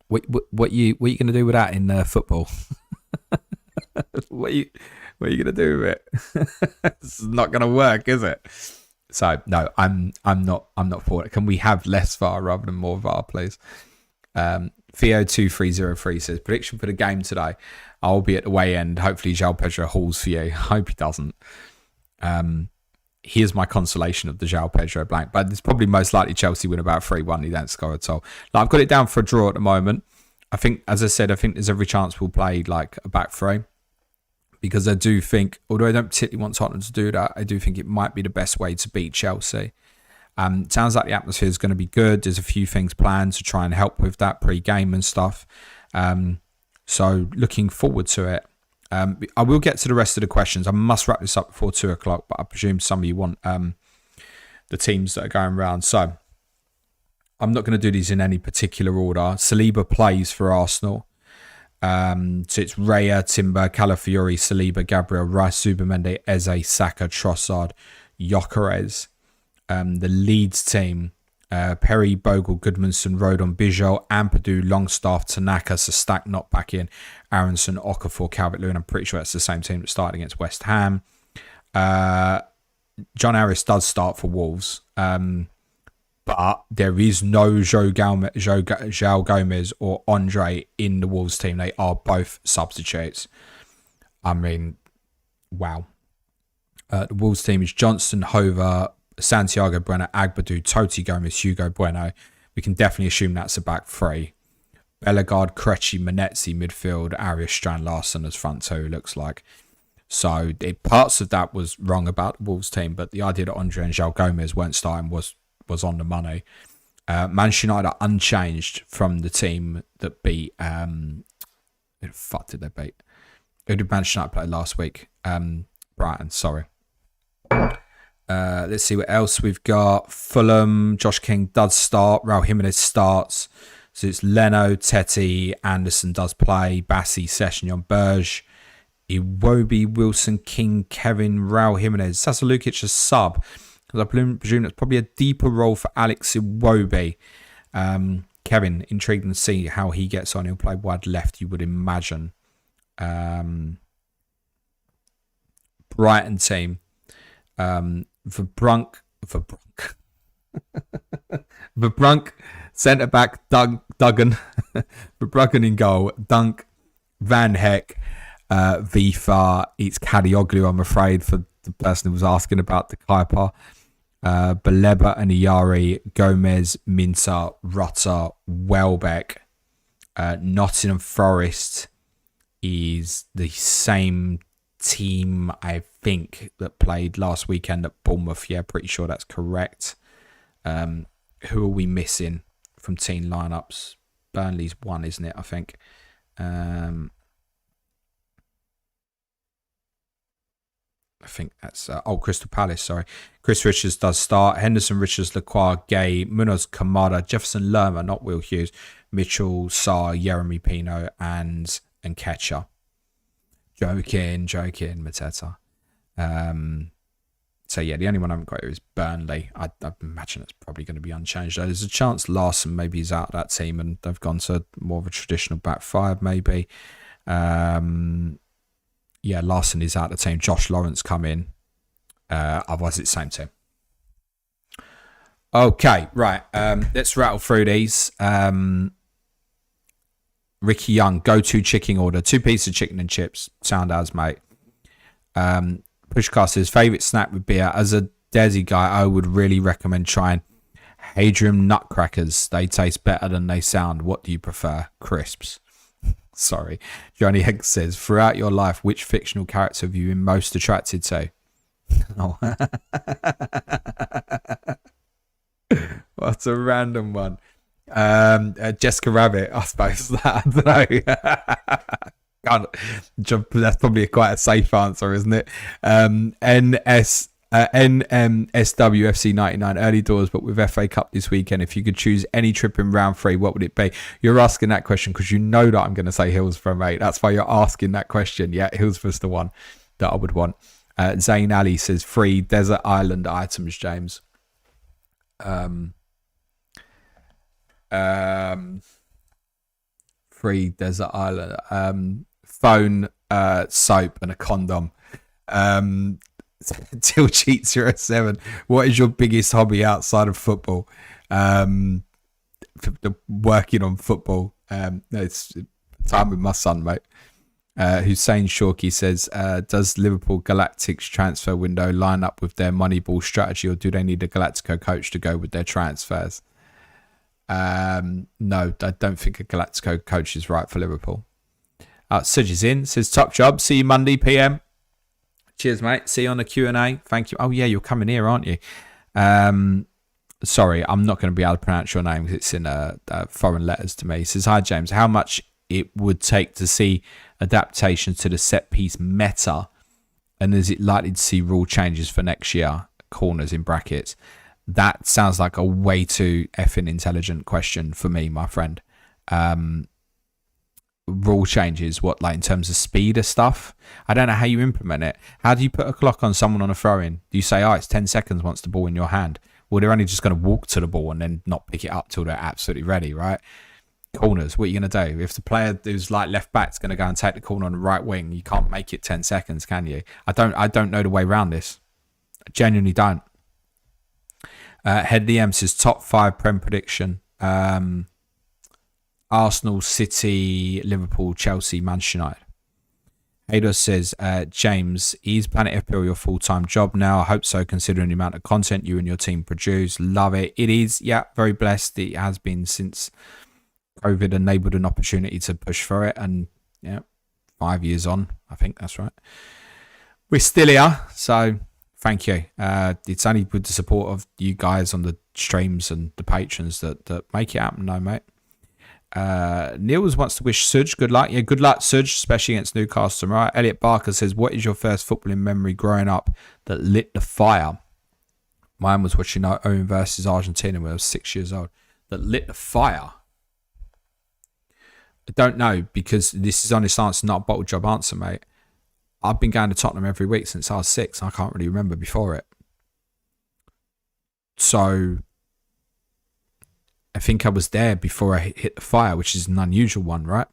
what are you going to do with that in football? What are you going to do with it? It's not going to work, is it? So no, I'm not for it. Can we have less VAR rather than more VAR, please? Theo2303 says, prediction for the game today. I'll be at the way end. Hopefully João Pedro hauls for you. I hope he doesn't. Here's my consolation of the João Pedro blank, but it's probably most likely Chelsea win about 3-1. He don't score at all. Like, I've got it down for a draw at the moment. I think, as I said, there's every chance we'll play like a back 3. Because I do think, although I don't particularly want Tottenham to do that, I do think it might be the best way to beat Chelsea. It sounds like the atmosphere is going to be good. There's a few things planned to try and help with that pre-game and stuff. So looking forward to it. I will get to the rest of the questions. I must wrap this up before 2 o'clock, but I presume some of you want the teams that are going around. So I'm not going to do these in any particular order. Saliba plays for Arsenal. So it's Raya, Timber, Calafiori, Saliba, Gabriel, Rice, Subamende, Eze, Saka, Trossard, Gyökeres. The Leeds team, Perry, Bogle, Goodmanson, Rodon, Bijol, Ampadu, Longstaff, Tanaka, Sestak not back in, Aronson, Okafor, Calvert-Lewin. I'm pretty sure that's the same team that started against West Ham. John Harris does start for Wolves. But there is no João Gomez or Andre in the Wolves team. They are both substitutes. I mean, wow. The Wolves team is Johnson, Hover, Santiago Brenner, Agbadu, Toti Gomez, Hugo Bueno. We can definitely assume that's a back 3. Bellegarde, Krejci, Manetzi, midfield, Arias, Strand, Larson as front 2, looks like. So parts of that was wrong about the Wolves team, but the idea that Andre and João Gomez weren't starting was on the money. Manchester United are unchanged from the team that beat... who the fuck did they beat? Who did Manchester United play last week? Brighton, sorry. Let's see what else we've got. Fulham, Josh King does start. Raul Jimenez starts. So it's Leno, Teti, Anderson does play. Bassi, Sessegnon, Berge, Iwobi, Wilson, King, Kevin, Raul Jimenez. Sasa Lukic a sub. Because I presume that's probably a deeper role for Alex Iwobi. Kevin, intrigued to see how he gets on. He'll play wide left, you would imagine. Brighton team. Verbrunk. Verbrunk, centre back, Duggan. Verbruggen in goal. Dunk, Van Heck, Vifar. It's Kadioglu, I'm afraid, for the person who was asking about the Kuiper. Baleba and Iyari, Gomez, Minter, Rutter, Welbeck. Nottingham Forest is the same team, I think, that played last weekend at Bournemouth. Yeah, pretty sure that's correct. Who are we missing from team lineups? Burnley's one, isn't it? I think. I think that's Crystal Palace. Sorry, Chris Richards does start. Henderson, Richards, Lacroix, Gay, Munoz, Kamada, Jefferson, Lerma, not Will Hughes, Mitchell, Sarr, Jeremy Pino, and Ketcher. Joking, Mateta. So yeah, the only one I haven't got here is Burnley. I imagine it's probably going to be unchanged. There's a chance Larson maybe is out of that team and they've gone to more of a traditional back five maybe. Yeah, Larson is out of the team. Josh Lawrence come in. Otherwise, it's the same team. Okay, right. Let's rattle through these. Ricky Young, go-to chicken order. 2 pieces of chicken and chips. Sound as, mate. Pushcast says, favourite snack would be, as a Desi guy, I would really recommend trying Hadrian Nutcrackers. They taste better than they sound. What do you prefer? Crisps. Sorry. Johnny Higgs says, throughout your life, which fictional character have you been most attracted to? Oh. What's a random one? Jessica Rabbit, I suppose. I don't know. That's probably quite a safe answer, isn't it? NMSWFC 99 early doors, but with FA Cup this weekend, if you could choose any trip in round 3, what would it be? You're asking that question because you know that I'm going to say Hillsborough, mate. That's why you're asking that question. Yeah, Hillsborough's the one that I would want. Zayn Ali says 3 desert island items, James. Free desert island, phone, soap, and a condom. Till Cheat 07. What is your biggest hobby outside of football? Working on football. It's time with my son, mate. Hussein Shorky says, does Liverpool Galactic's transfer window line up with their Moneyball strategy, or do they need a Galactico coach to go with their transfers? No, I don't think a Galactico coach is right for Liverpool. Suj is in, says, top job, see you Monday PM. Cheers, mate. See you on the Q&A. Thank you. Oh, yeah, you're coming here, aren't you? Sorry, I'm not going to be able to pronounce your name because it's in foreign letters to me. He says, hi, James. How much it would take to see adaptations to the set-piece meta, and is it likely to see rule changes for next year? Corners in brackets. That sounds like a way too effing intelligent question for me, my friend. Rule changes, what, like in terms of speed of stuff? I don't know how you implement it. How do you put a clock on someone on a throw-in? Do you say, oh, it's 10 seconds once the ball in your hand? Well, they're only just going to walk to the ball and then not pick it up till they're absolutely ready, right? Corners, what are you going to do? If the player who's like left back is going to go and take the corner on the right wing, you can't make it 10 seconds, can you? I don't know the way around this. I genuinely don't. Head of the M says top 5 Prem prediction. Arsenal, City, Liverpool, Chelsea, Manchester United. Hados says, James, is Planet FPL your full-time job now? I hope so, considering the amount of content you and your team produce. Love it. It is, yeah, very blessed. It has been since COVID enabled an opportunity to push for it. And, yeah, 5 years on, I think that's right. We're still here, so thank you. It's only with the support of you guys on the streams and the patrons that make it happen, no, mate. Niels wants to wish Suj good luck. Yeah, good luck, Suj, especially against Newcastle tomorrow. Elliot Barker says, what is your first footballing memory growing up that lit the fire? Mine was watching Owen versus Argentina when I was 6 years old. That lit the fire? I don't know, because this is honest answer, not a bottle job answer, mate. I've been going to Tottenham every week since I was 6. I can't really remember before it. So I think I was there before I hit the fire, which is an unusual one, right?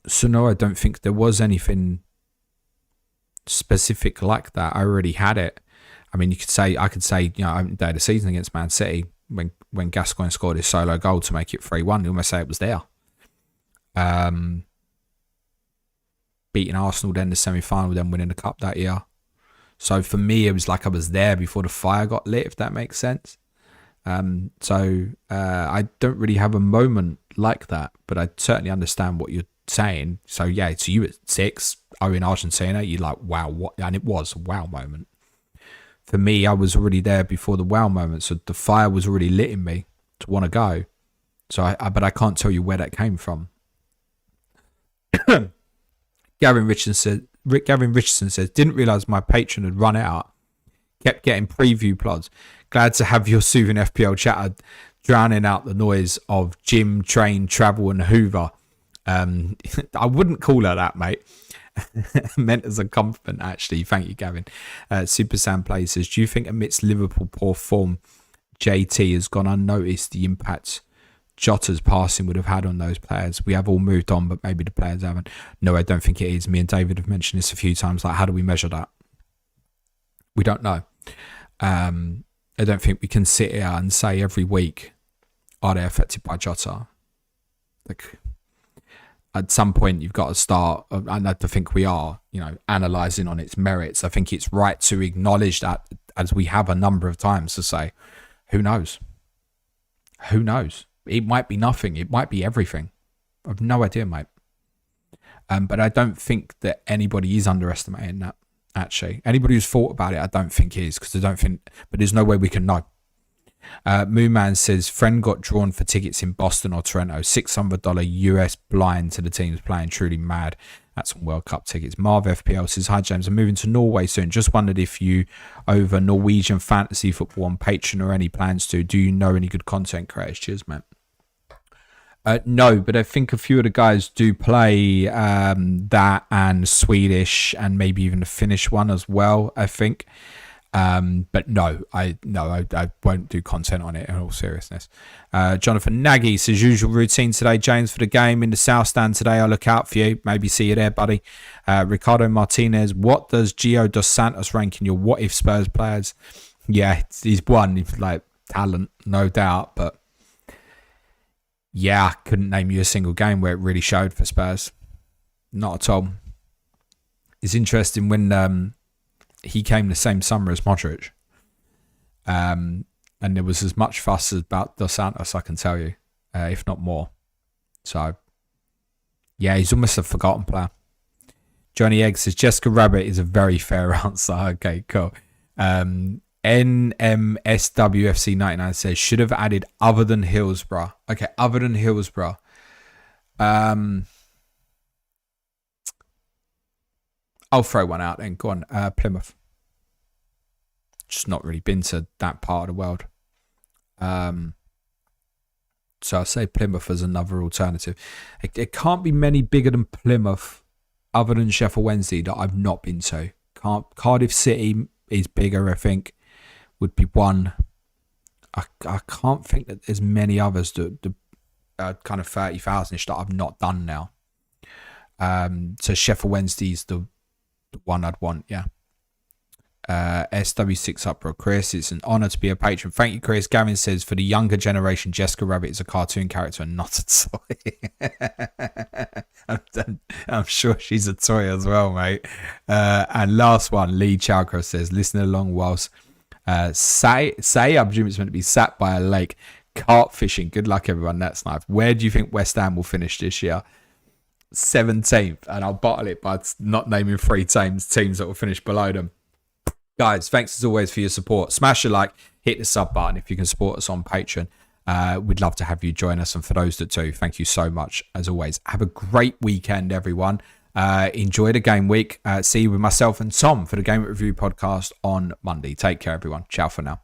So no, I don't think there was anything specific like that. I already had it. I mean, I could say, opening day of the season against Man City, when Gascoigne scored his solo goal to make it 3-1, you almost say it was there. Beating Arsenal, then the semi-final, then winning the cup that year. So for me, it was like I was there before the fire got lit, if that makes sense. So I don't really have a moment like that, but I certainly understand what you're saying. So yeah, to you at 6, in Argentina, you're like, wow, what? And it was a wow moment. For me, I was already there before the wow moment, so the fire was already lit in me to want to go. So but I can't tell you where that came from. Gavin Richardson says, didn't realise my Patreon had run out. Kept getting preview plods. Glad to have your soothing FPL chatter drowning out the noise of gym, train, travel and Hoover. I wouldn't call her that, mate. Meant as a compliment, actually. Thank you, Gavin. Super Sam Play says, do you think amidst Liverpool poor form, JT has gone unnoticed the impact Jota's passing would have had on those players? We have all moved on, but maybe the players haven't. No, I don't think it is. Me and David have mentioned this a few times. Like, how do we measure that? We don't know. I don't think we can sit here and say every week, are they affected by Jota? Like, at some point, you've got to start, and I think we are, analysing on its merits. I think it's right to acknowledge that, as we have a number of times, to say, who knows? Who knows? It might be nothing. It might be everything. I've no idea, mate. But I don't think that anybody is underestimating that, actually. Anybody who's thought about it, I don't think is, because I don't think, but there's no way we can know. Moonman says, friend got drawn for tickets in Boston or Toronto, $600 US blind to the teams playing, truly mad. That's on World Cup tickets. Marv FPL says, hi James, I'm moving to Norway soon. Just wondered if you over Norwegian fantasy football on Patreon or any plans to. Do you know any good content creators? Cheers, man. No, but I think a few of the guys do play that and Swedish and maybe even the Finnish one as well, I think. But no, I won't do content on it in all seriousness. Jonathan Nagy says, usual routine today, James, for the game in the South Stand today. I'll look out for you. Maybe see you there, buddy. Ricardo Martinez, what does Gio dos Santos rank in your what if Spurs players? Yeah, he's one, like talent, no doubt, but yeah, I couldn't name you a single game where it really showed for Spurs. Not at all. It's interesting when he came the same summer as Modric. And there was as much fuss about Dos Santos, I can tell you, if not more. So, yeah, he's almost a forgotten player. Johnny Egg says, Jessica Rabbit is a very fair answer. Okay, cool. NMSWFC99 says, should have added other than Hillsborough. Okay, other than Hillsborough. I'll throw one out then. Go on. Plymouth. Just not really been to that part of the world. So I'll say Plymouth as another alternative. It can't be many bigger than Plymouth other than Sheffield Wednesday that I've not been to. Cardiff City is bigger, I think. Would be one. I can't think that there's many others that kind of 30,000-ish that I've not done now. So Sheffield Wednesday's the one I'd want, yeah. SW6 Uproar Chris, it's an honour to be a patron. Thank you, Chris. Gavin says, for the younger generation, Jessica Rabbit is a cartoon character and not a toy. I'm sure she's a toy as well, mate. And last one, Lee Chowcross says, listening along whilst say I presume it's meant to be sat by a lake, carp fishing. Good luck, everyone. That's nice. Where do you think West Ham will finish this year? 17th, and I'll bottle it by not naming 3 teams that will finish below them. Guys, thanks as always for your support. Smash a like, hit the sub button if you can support us on Patreon. We'd love to have you join us, and for those that do, thank you so much as always. Have a great weekend, everyone. Enjoy the game week. See you with myself and Tom for the Game Week Review podcast on Monday. Take care, everyone. Ciao for now.